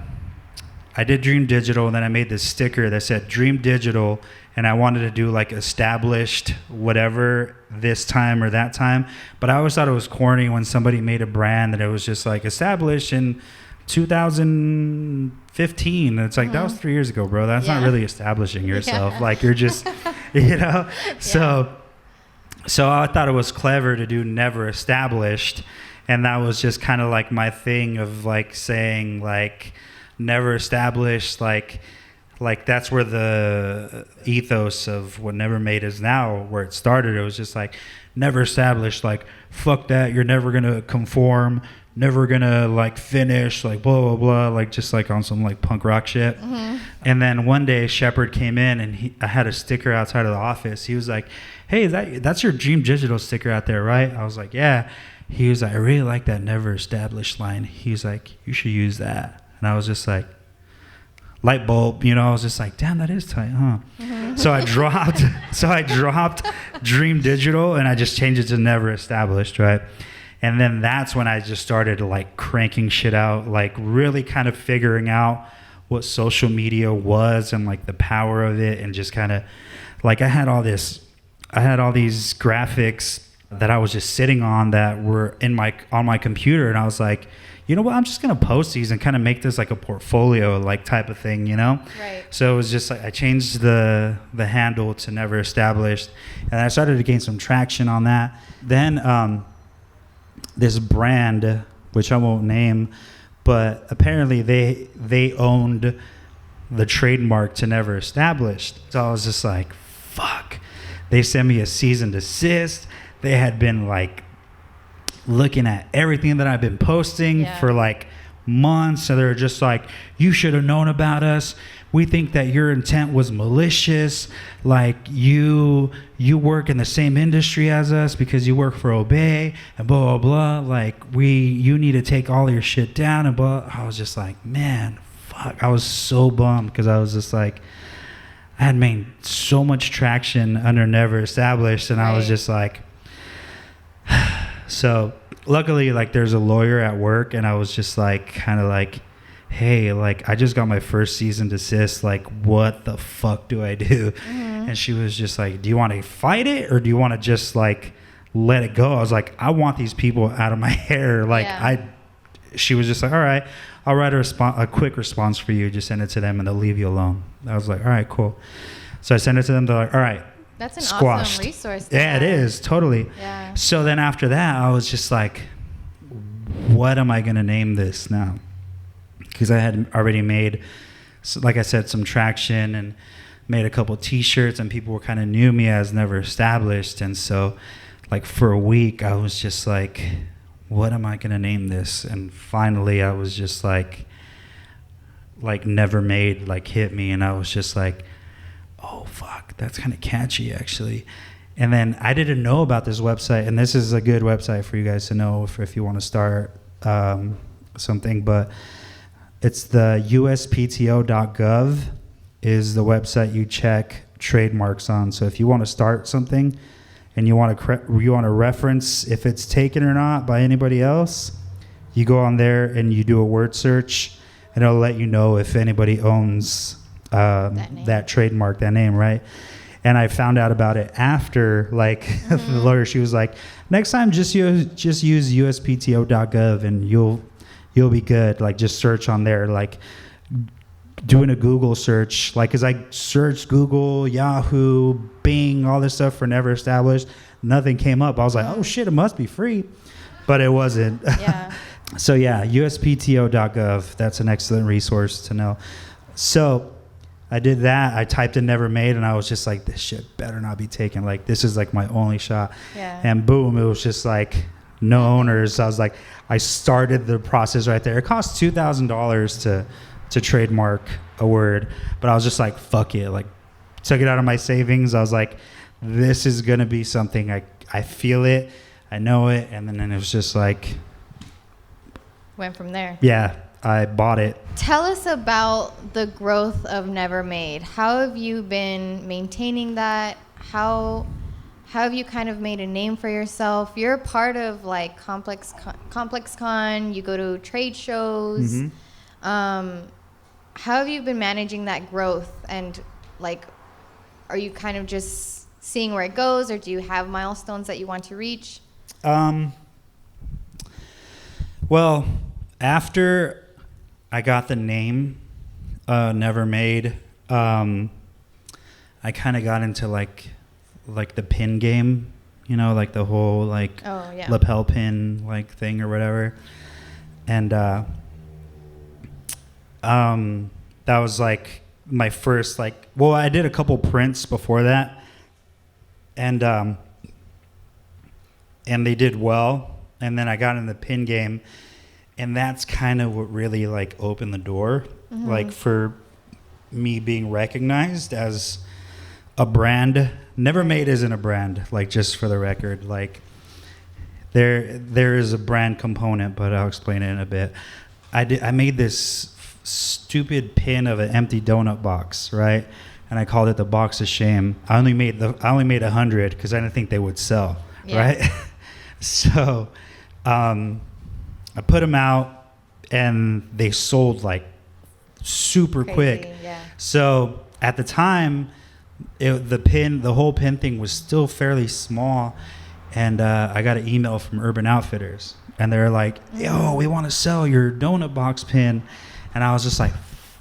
did Dream Digital, and then I made this sticker that said Dream Digital, and I wanted to do like established whatever this time or that time. But I always thought it was corny when somebody made a brand that it was just like established in 2015. It's like, that was 3 years ago, bro. That's not really establishing yourself. Like, you're just, So I thought it was clever to do Never Established. And that was just kind of like my thing of like saying like Never Established, like that's where the ethos of what Never Made is now, where it started. It was just like, never established, like, fuck that, you're never gonna conform, never gonna like finish, like blah blah blah, like just like on some like punk rock shit. And then one day Shepard came in, and I had a sticker outside of the office. He was like, hey, that's your Dream Digital sticker out there, right? I was like, yeah. He was like, I really like that Never Established line. He was like, you should use that. And I was just like, light bulb, I was just like, damn, that is tight, huh? So I dropped Dream Digital, and I just changed it to Never Established, right? And then that's when I just started like cranking shit out, like really kind of figuring out what social media was and like the power of it, and just kind of like I had all these graphics that I was just sitting on that were on my computer, and I was like, you know what, I'm just going to post these and kind of make this like a portfolio like type of thing, Right. So it was just like, I changed the handle to Never Established, and I started to gain some traction on that. Then this brand, which I won't name, but apparently they owned the trademark to Never Established. So I was just like, fuck. They sent me a cease and desist. They had been like looking at everything that I've been posting for like months. So they're just like, you should have known about us. We think that your intent was malicious. Like, you work in the same industry as us because you work for Obey and blah, blah, blah. Like, you need to take all your shit down and blah. I was just like, man, fuck. I was so bummed, because I was just like, I had made so much traction under Never Established, and I was just like, so luckily, like, there's a lawyer at work, and I was just like, kind of like, hey, like, I just got my first season desist, like, what the fuck do I do? And she was just like, do you want to fight it, or do you want to just like let it go? I was like, I want these people out of my hair. Like, she was just like, all right, I'll write a quick response for you, just send it to them and they'll leave you alone. I was like, all right, cool. So I sent it to them. They're like, all right, that's an squashed. awesome resource. Yeah, it is, totally. Yeah. So then after that, I was just like, what am I going to name this now? Because I had already made, like I said, some traction and made a couple t-shirts, and people were kind of knew me as Never Established. And so like for a week, I was just like, what am I going to name this? And finally I was just like Never Made, like, hit me. And I was just like, oh fuck, that's kind of catchy actually. And then I didn't know about this website, and this is a good website for you guys to know if you want to start something, but it's the uspto.gov is the website you check trademarks on. So if you want to start something and you want to reference if it's taken or not by anybody else, you go on there and you do a word search, and it'll let you know if anybody owns that trademark, that name, right? And I found out about it after, like, the lawyer, she was like, next time just use uspto.gov and you'll be good. Like, just search on there, like doing a Google search, like, cause I searched Google, Yahoo, Bing, all this stuff for Never Established. Nothing came up. I was like, oh shit, it must be free, but it wasn't. Yeah. So yeah, uspto.gov. That's an excellent resource to know. So I did that. I typed in Never Made, and I was just like, this shit better not be taken. Like, this is like my only shot. Yeah. And boom, it was just like no owners. I was like, I started the process right there. It cost $2,000 to trademark a word, but I was just like, fuck it. Like, took it out of my savings. I was like, this is gonna be something. I feel it, I know it, and then it was just like, went from there. Yeah, I bought it. Tell us about the growth of Never Made. How have you been maintaining that? How have you kind of made a name for yourself? You're a part of like Complex Con. You go to trade shows. How have you been managing that growth? And like, are you kind of just seeing where it goes, or do you have milestones that you want to reach? Well, after I got the name Never Made, I kind of got into like the pin game, you know, like the whole like lapel pin like thing or whatever. And that was like my first like, well, I did a couple prints before that, and they did well. And then I got in the pin game, and that's kind of what really like opened the door, like for me being recognized as a brand. Never Made isn't a brand, like, just for the record. Like, there is a brand component, but I'll explain it in a bit. I made this stupid pin of an empty donut box, right? And I called it the box of shame. I only made 100 because I didn't think they would sell, right? So I put them out, and they sold like super quick. Yeah. So at the time, the whole pin thing was still fairly small, and I got an email from Urban Outfitters, and they're like, "Yo, we want to sell your donut box pin," and I was just like,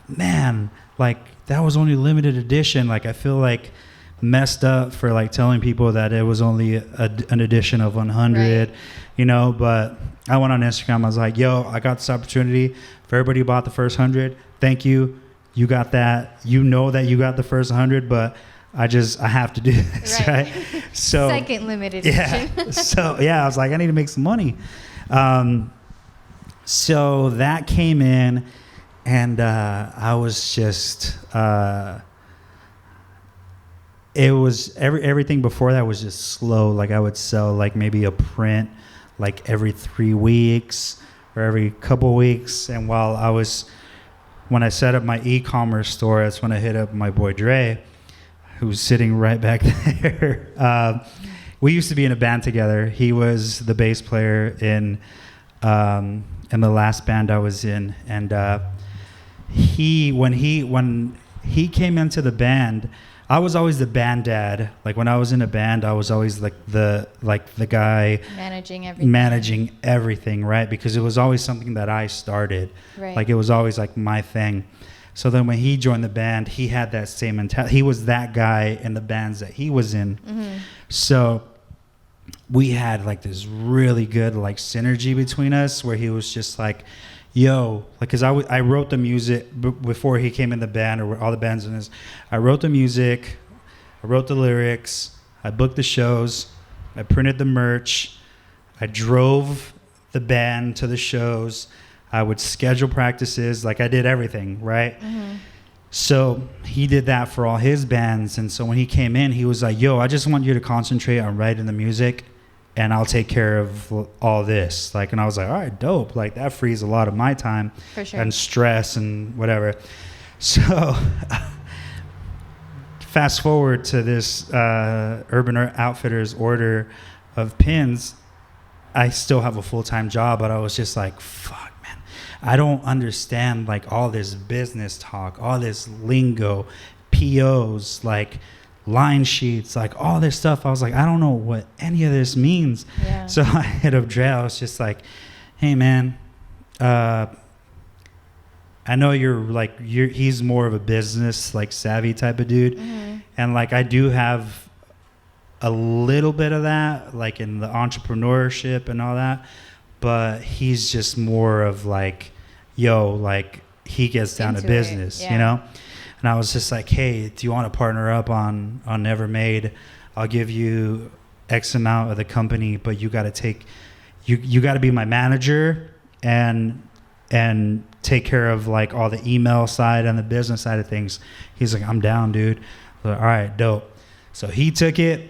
"Man, like, that was only limited edition. Like, I feel like messed up for like telling people that it was only an edition of 100, right. You know." But I went on Instagram. I was like, "Yo, I got this opportunity. If everybody who bought the first 100, thank you. You got that. You know that you got the first 100, but I have to do this, right?" So second limited edition. Yeah. So yeah, I was like, I need to make some money. So that came in, and I was just. It was everything before that was just slow. Like, I would sell like maybe a print like every 3 weeks or every couple weeks. And when I set up my e-commerce store, that's when I hit up my boy Dre, who's sitting right back there. We used to be in a band together. He was the bass player in the last band I was in, and when he came into the band, I was always the band dad. Like when I was in a band, I was always like the guy managing everything, right? Because it was always something that I started. Right. Like it was always like my thing. So then when he joined the band, he had that same mentality. He was that guy in the bands that he was in. Mm-hmm. So we had like this really good like synergy between us, where he was just like, yo, like, cause I wrote the music before he came in the band, or all the bands in this. I wrote the music, I wrote the lyrics, I booked the shows, I printed the merch, I drove the band to the shows, I would schedule practices, like I did everything, right? Mm-hmm. So he did that for all his bands, and so when he came in, he was like, yo, I just want you to concentrate on writing the music, and I'll take care of all this. Like, and I was like, all right, dope. Like that frees a lot of my time For sure. and stress and whatever. So fast forward to this Urban Outfitters order of pins. I still have a full-time job, but I was just like, fuck, man. I don't understand like all this business talk, all this lingo, POs, like line sheets, like all this stuff. I was like, I don't know what any of this means. Yeah. So I hit up Dre. I was just like, hey man, I know he's more of a business like savvy type of dude. Mm-hmm. And like I do have a little bit of that, like in the entrepreneurship and all that, but he's just more of like, yo, like he gets down to business, you know? And I was just like, hey, do you want to partner up on Never Made? I'll give you X amount of the company, but you got to you got to be my manager and take care of like all the email side and the business side of things. He's like, I'm down, dude. I was like, all right, dope. So he took it,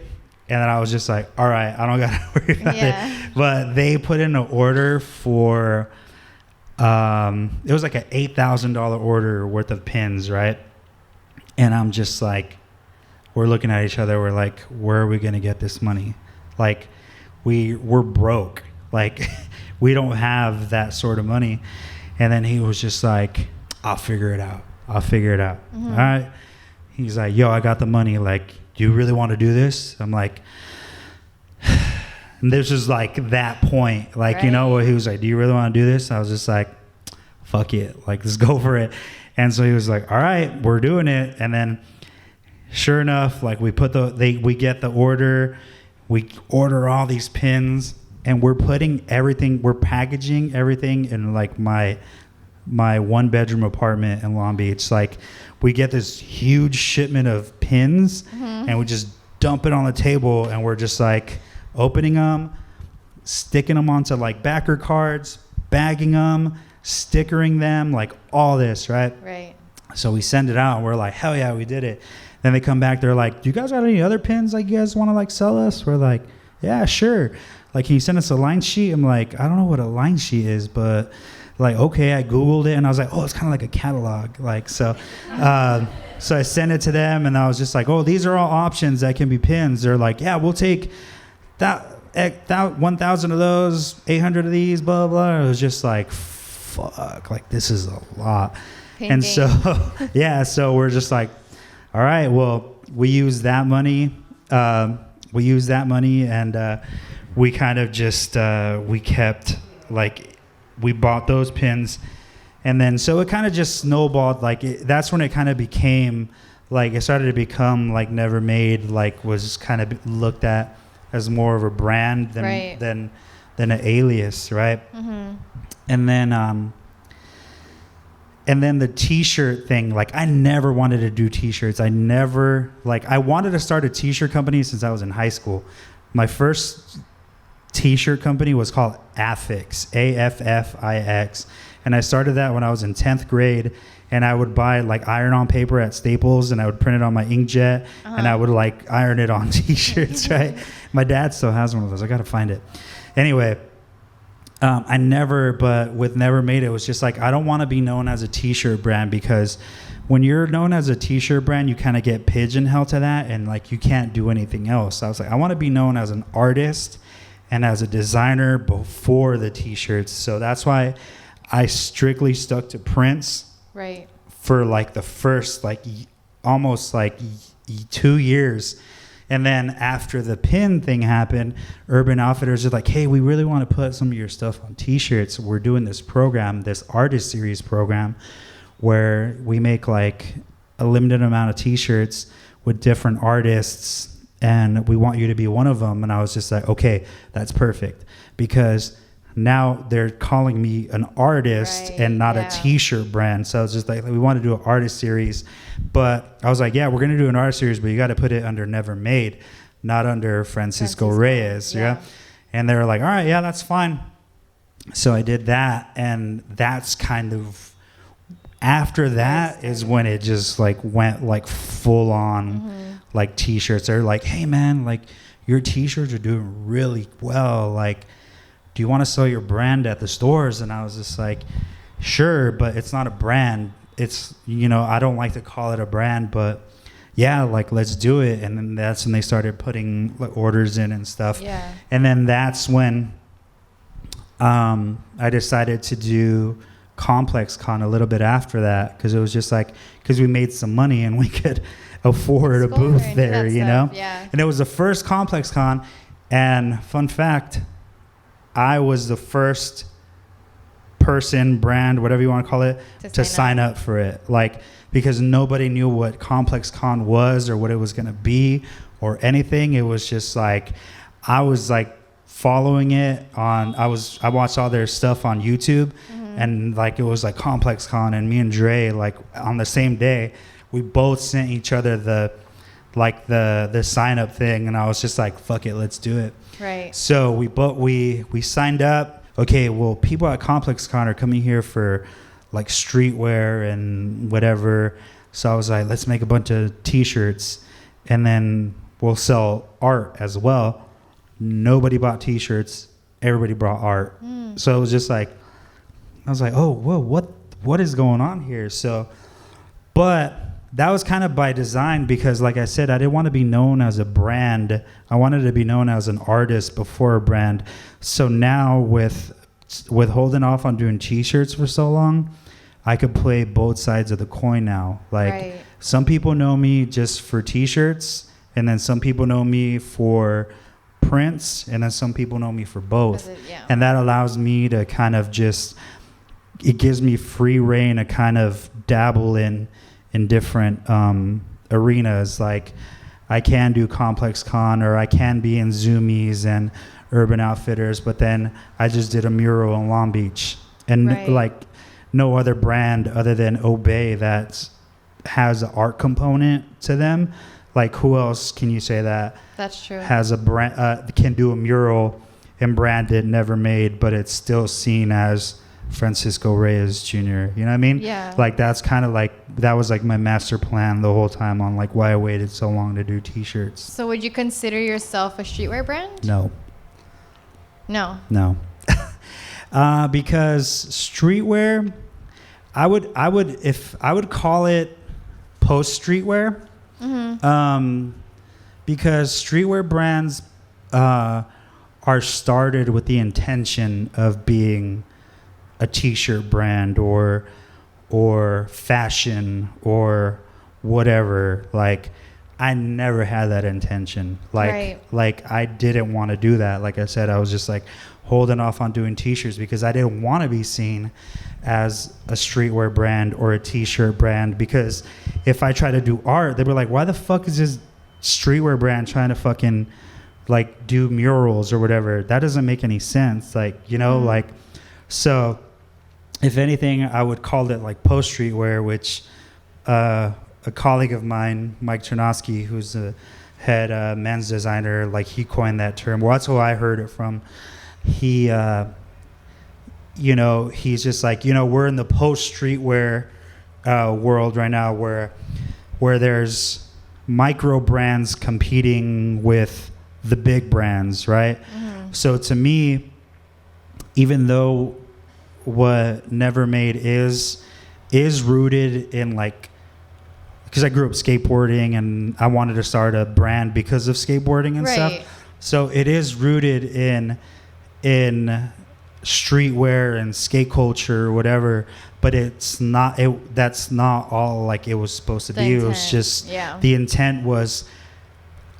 and then I was just like, all right, I don't got to worry about it. But they put in an order for, it was like an $8,000 order worth of pins, right? And I'm just like, we're looking at each other. We're like, where are we going to get this money? Like, we're broke. Like, we don't have that sort of money. And then he was just like, I'll figure it out. Mm-hmm. All right. He's like, yo, I got the money. Like, do you really want to do this? I'm like, and this was like that point. Like, right. You know, where he was like, do you really want to do this? I was just like, fuck it. Like, let's go for it. And so he was like, all right, we're doing it. And then sure enough, like we get the order, we order all these pins, and we're packaging everything in like my 1-bedroom apartment in Long Beach. Like we get this huge shipment of pins, mm-hmm. and we just dump it on the table, and we're just like opening them, sticking them onto like backer cards, bagging them, stickering them, like all this, right? Right. So we send it out, and we're like, hell yeah, we did it. Then they come back, they're like, do you guys got any other pins like you guys want to like sell us? We're like, yeah, sure. Like, can you send us a line sheet? I'm like, I don't know what a line sheet is, but like, okay, I Googled it, and I was like, oh, it's kind of like a catalog. Like, so I sent it to them, and I was just like, oh, these are all options that can be pins. They're like, yeah, we'll take that 1,000 of those, 800 of these, blah, blah. It was just like, fuck, like this is a lot. Painting. And so so we're just like, all right, well, we use that money and we kind of just we kept like, we bought those pins, and then so it kind of just snowballed. Like that's when it kind of became like, it started to become like Never Made, like was kind of looked at as more of a brand than right. than an alias, right? Mm-hmm. And then the t-shirt thing, like I never wanted to do t-shirts. I wanted to start a t-shirt company since I was in high school. My first t-shirt company was called Affix, AFFIX. And I started that when I was in 10th grade, and I would buy like iron-on paper at Staples, and I would print it on my inkjet, and I would like iron it on t-shirts, right? My dad still has one of those. I got to find it. Anyway, but with Never Made, it was just like, I don't want to be known as a t-shirt brand, because when you're known as a t-shirt brand, you kind of get pigeonholed to that, and like you can't do anything else. I was like, I want to be known as an artist and as a designer before the t-shirts. So that's why I strictly stuck to prints. Right. For like the first like almost like 2 years. And then after the pin thing happened, Urban Outfitters are like, hey, we really want to put some of your stuff on t-shirts. We're doing this program, this artist series program, where we make like a limited amount of t-shirts with different artists, and we want you to be one of them. And I was just like, okay, that's perfect, because now they're calling me an artist and not a t-shirt brand. So I was just like, we want to do an artist series. But I was like, yeah, we're going to do an artist series, but you got to put it under Never Made, not under Francisco Reyes. Yeah. And they were like, all right, yeah, that's fine. So I did that. And that's kind of, after that is when it just like went like full on like t-shirts. They're like, hey man, like your t-shirts are doing really well. Like, do you want to sell your brand at the stores? And I was just like, sure, but it's not a brand. It's, you know, I don't like to call it a brand, but yeah, like, let's do it. And then that's when they started putting like orders in and stuff. Yeah. And then that's when I decided to do Complex Con a little bit after that, because it was just like, because we made some money and we could afford a booth there, you know? Yeah. And it was the first Complex Con. And fun fact, I was the first person, brand, whatever you want to call it, to sign up for it. Like, because nobody knew what Complex Con was or what it was going to be or anything. It was just like, I was like following it on, I watched all their stuff on YouTube, and like, it was like Complex Con, and me and Dre, like on the same day, we both sent each other the sign up thing. And I was just like, fuck it, let's do it. Right. So we signed up. Okay, well, people at Complex Con are coming here for like streetwear and whatever. So I was like, let's make a bunch of t-shirts, and then we'll sell art as well. Nobody bought t-shirts. Everybody brought art. So it was just like, I was like, oh, whoa, what is going on here? So, but that was kind of by design, because like I said, I didn't want to be known as a brand. I wanted to be known as an artist before a brand. So now with holding off on doing t-shirts for so long, I could play both sides of the coin now. Like, some people know me just for t-shirts, and then some people know me for prints, and then some people know me for both. And that allows me to kind of just, it gives me free reign to kind of dabble in different arenas. Like, I can do Complex Con, or I can be in Zoomies and Urban Outfitters, but then I just did a mural in Long Beach, and like no other brand other than Obey that has an art component to them. Like, who else can you say that that's true has a brand, can do a mural and brand it Never Made, but it's still seen as Francisco Reyes Jr. You know what I mean? Yeah. Like, that's kind of like, that was like my master plan the whole time on like why I waited so long to do t-shirts. So would you consider yourself a streetwear brand? No. Because streetwear, I would call it post streetwear. Because streetwear brands are started with the intention of being a t-shirt brand or fashion or whatever. Like, I never had that intention. Like I didn't want to do that. Like I said, I was just like holding off on doing t-shirts because I didn't want to be seen as a streetwear brand or a t-shirt brand, because if I try to do art, they were like, why the fuck is this streetwear brand trying to fucking like do murals or whatever? That doesn't make any sense. Like, you know, like, so if anything, I would call it like post streetwear, which a colleague of mine, Mike Chernosky, who's the head men's designer, like, he coined that term. Well, that's who I heard it from. He you know, he's just like, you know, we're in the post streetwear world right now where there's micro brands competing with the big brands, right? So to me, even though what Never Made is rooted in like because I grew up skateboarding and I wanted to start a brand because of skateboarding and stuff. So it is rooted in streetwear and skate culture or whatever, but it's not. That's not all like it was supposed to be. It was just the intent was,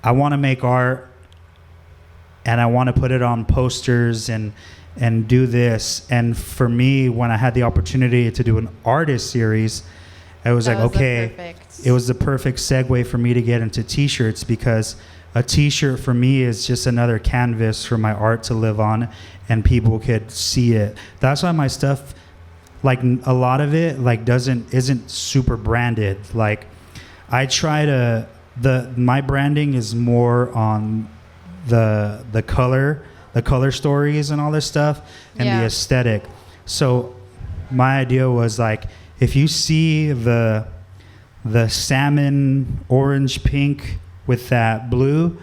I want to make art and I want to put it on posters and do this. And for me, when I had the opportunity to do an artist series, I was like, okay, it was the perfect segue for me to get into t-shirts, because a t-shirt for me is just another canvas for my art to live on and people could see it. That's why my stuff, like a lot of it, like isn't super branded. Like I try to, my branding is more on the color stories and all this stuff and the aesthetic. So my idea was like, if you see the salmon orange pink with that blue,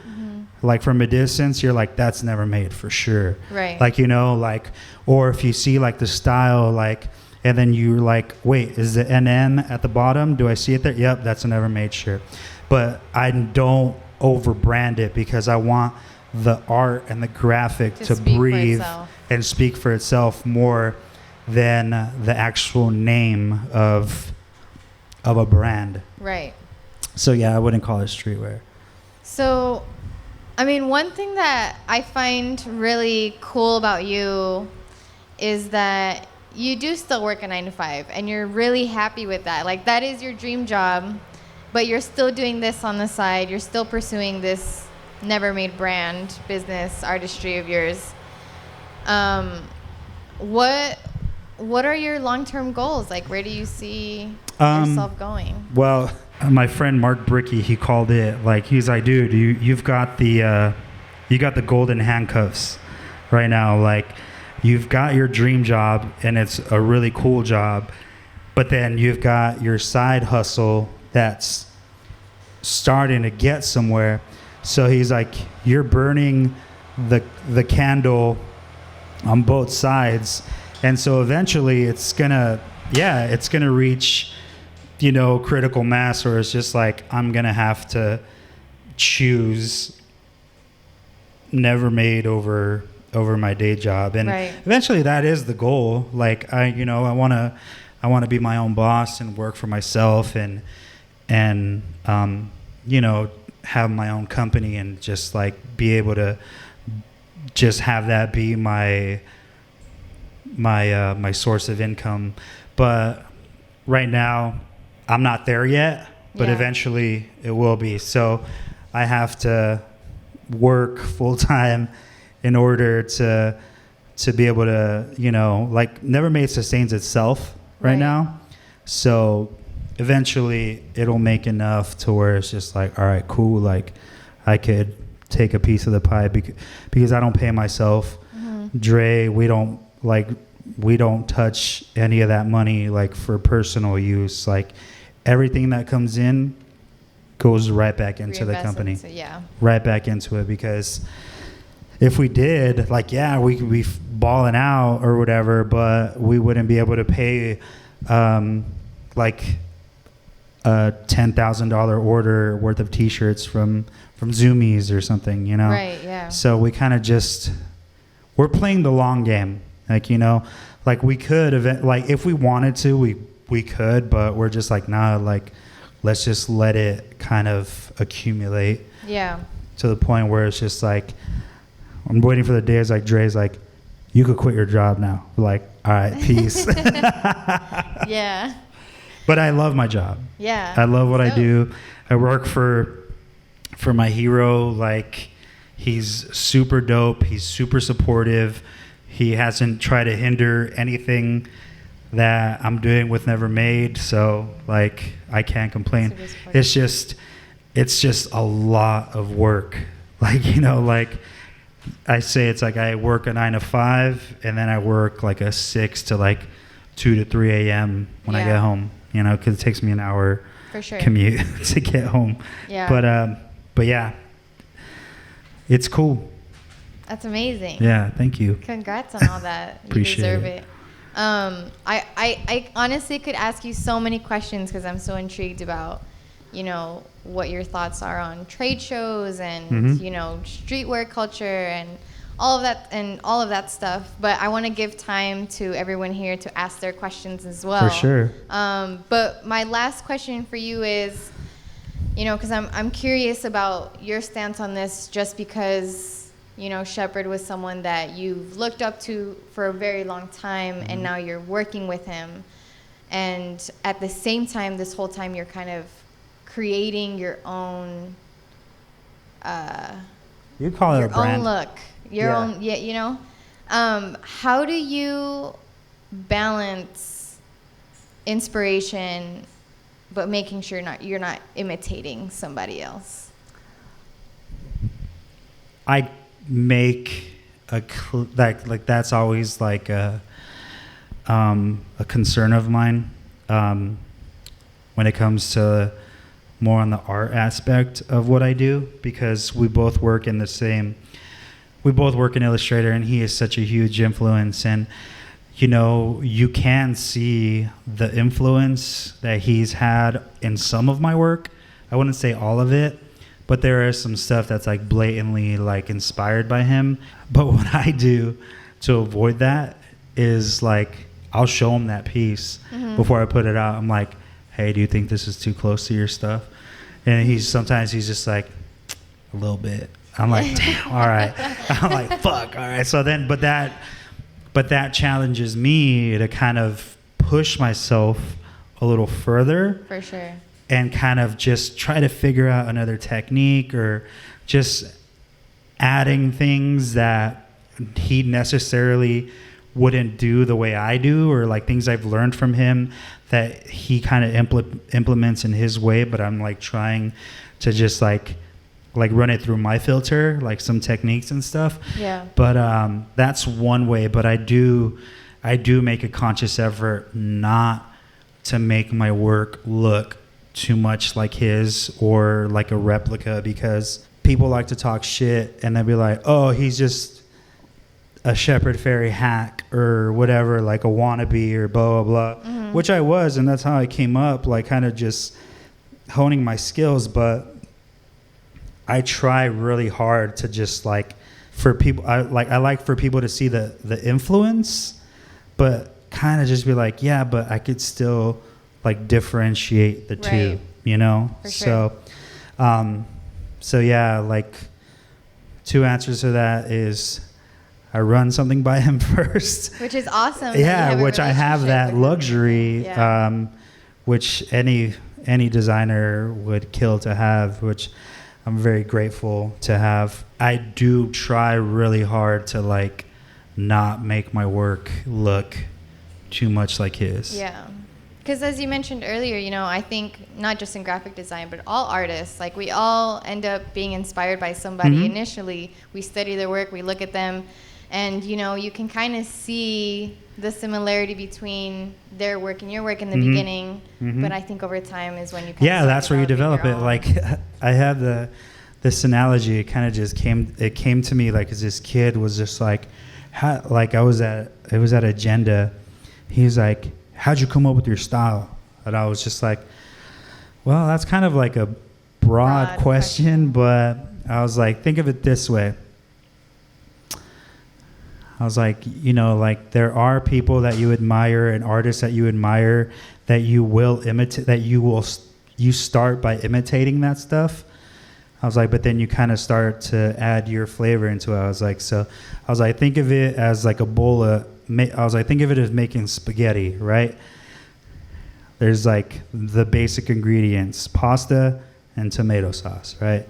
like from a distance, you're like, that's never made for sure. Right. Like, you know, like, or if you see like the style, like, and then you're like, wait, is the NN at the bottom? Do I see it there? Yep, that's a never made shirt. But I don't over brand it, because I want the art and the graphic to breathe and speak for itself more than the actual name of a brand. Right. So yeah, I wouldn't call it streetwear. So, I mean, one thing that I find really cool about you is that you do still work a 9-to-5 and you're really happy with that. Like, that is your dream job, but you're still doing this on the side. You're still pursuing this never made brand business artistry of yours. What are your long-term goals? Like, where do you see yourself going? Well, my friend Mark Bricky, he called it, like, he's like, dude, you've got the golden handcuffs right now. Like, you've got your dream job and it's a really cool job, but then you've got your side hustle that's starting to get somewhere. So he's like, you're burning the candle on both sides. And so eventually it's gonna reach, you know, critical mass, or it's just like, I'm gonna have to choose never made over my day job. And eventually that is the goal. Like, I want to be my own boss and work for myself and you know, have my own company and just like be able to just have that be my source of income. But right now I'm not there yet, but eventually it will be. So I have to work full time in order to be able to, you know, like, Never Made sustains itself right now. So eventually it'll make enough to where it's just like, all right, cool. Like, I could take a piece of the pie because I don't pay myself. Dre, we don't touch any of that money, like, for personal use. Like, everything that comes in goes right back into the company. Right back into it, because if we did, like, we could be balling out or whatever, but we wouldn't be able to pay like a $10,000 order worth of t-shirts from Zoomies or something, you know? Right, yeah. So we kind of we're playing the long game. Like, you know, like, we could like, if we wanted to, we could, but we're just like, nah, like, let's just let it kind of accumulate. Yeah. To the point where it's just like, I'm waiting for the days like Dre's like, you could quit your job now. We're like, all right, peace. Yeah. But I love my job. Yeah. I love what I do. I work for my hero. Like, he's super dope. He's super supportive. He hasn't tried to hinder anything that I'm doing with Never Made. So, like, I can't complain. It's just a lot of work. Like, you know, like, I say it's like I work a 9-to-5 and then I work like a 6 to like 2 to 3 a.m. when I get home, you know, because it takes me an hour commute to get home. Yeah. But yeah, it's cool. That's amazing. Yeah, thank you. Congrats on all that. You deserve it. I honestly could ask you so many questions because I'm so intrigued about you know, what your thoughts are on trade shows and, Mhm. you know, streetwear culture and all of that stuff. But I want to give time to everyone here to ask their questions as well. For sure. But my last question for you is, you know, because I'm curious about your stance on this, just because, you know, Shepard was someone that you've looked up to for a very long time, Mm-hmm. and now you're working with him. And at the same time, this whole time, you're kind of creating your own You call it your a brand. own look, your own, yeah, you know. How do you balance inspiration, but making sure you're not imitating somebody else? I make like that's always like a concern of mine when it comes to more on the art aspect of what I do, because we both work in Illustrator, and he is such a huge influence. And you know, you can see the influence that he's had in some of my work. I wouldn't say all of it, but there is some stuff that's like blatantly like inspired by him. But what I do to avoid that is like, I'll show him that piece before I put it out. I'm like, hey, do you think this is too close to your stuff? And sometimes he's just like, a little bit. I'm like, damn, all right. I'm like, fuck, all right. So then, but that challenges me to kind of push myself a little further. For sure. And kind of just try to figure out another technique, or just adding things that he necessarily wouldn't do the way I do, or like things I've learned from him that he kind of implements in his way, but I'm like trying to just like run it through my filter, like some techniques and stuff. Yeah. But that's one way. But I do make a conscious effort not to make my work look too much like his or like a replica, because people like to talk shit and they'll be like, oh, he's just a Shepard Fairey hack or whatever, like a wannabe or blah, blah, blah, which I was. And that's how I came up, like kind of just honing my skills. But I try really hard to just like, for people, I like for people to see the influence, but kind of just be like, yeah, but I could still like differentiate the two, Right. you know? For sure. So yeah, like 2 answers to that is I run something by him first. Which is awesome. that you Yeah, have a which I have relationship that with him. luxury, Yeah. which any designer would kill to have, which I'm very grateful to have. I do try really hard to like not make my work look too much like his. Yeah. Because as you mentioned earlier, you know, I think not just in graphic design, but all artists, like we all end up being inspired by somebody initially. We study their work, we look at them, and, you know, you can kind of see the similarity between their work and your work in the beginning, but I think over time is when you kind Yeah, of that's where you develop it. Like I had this analogy. It kind of just came to me like as this kid was just like, like it was at Agenda. He's like, how'd you come up with your style? And I was just like, well, that's kind of like a broad question, but I was like, think of it this way. I was like, you know, like there are people that you admire and artists that you admire that you will imitate, that you start by imitating that stuff. I was like, but then you kind of start to add your flavor into it. I was like, think of it as like a bowl of, think of it as making spaghetti, right? There's like the basic ingredients, pasta and tomato sauce, right?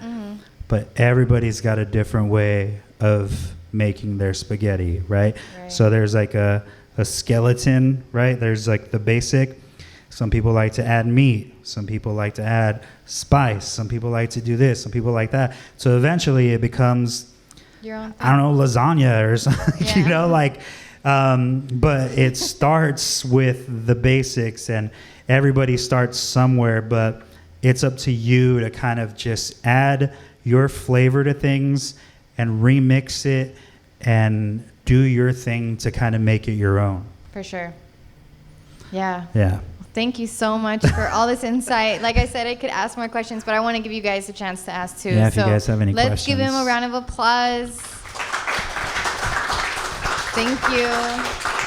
But everybody's got a different way of making their spaghetti, right? So there's like a skeleton, right? There's like the basic. Some people like to add meat. Some people like to add spice. Some people like to do this. Some people like that. So eventually it becomes, your own thing. I don't know, lasagna or something, Yeah. you know, like, but it starts with the basics, and everybody starts somewhere, but it's up to you to kind of just add your flavor to things and remix it and do your thing to kind of make it your own. For sure. Yeah. Yeah. Thank you so much for all this insight. Like I said, I could ask more questions, but I want to give you guys a chance to ask too. Yeah, if you guys have any let's give him questions. a round of applause. Thank you.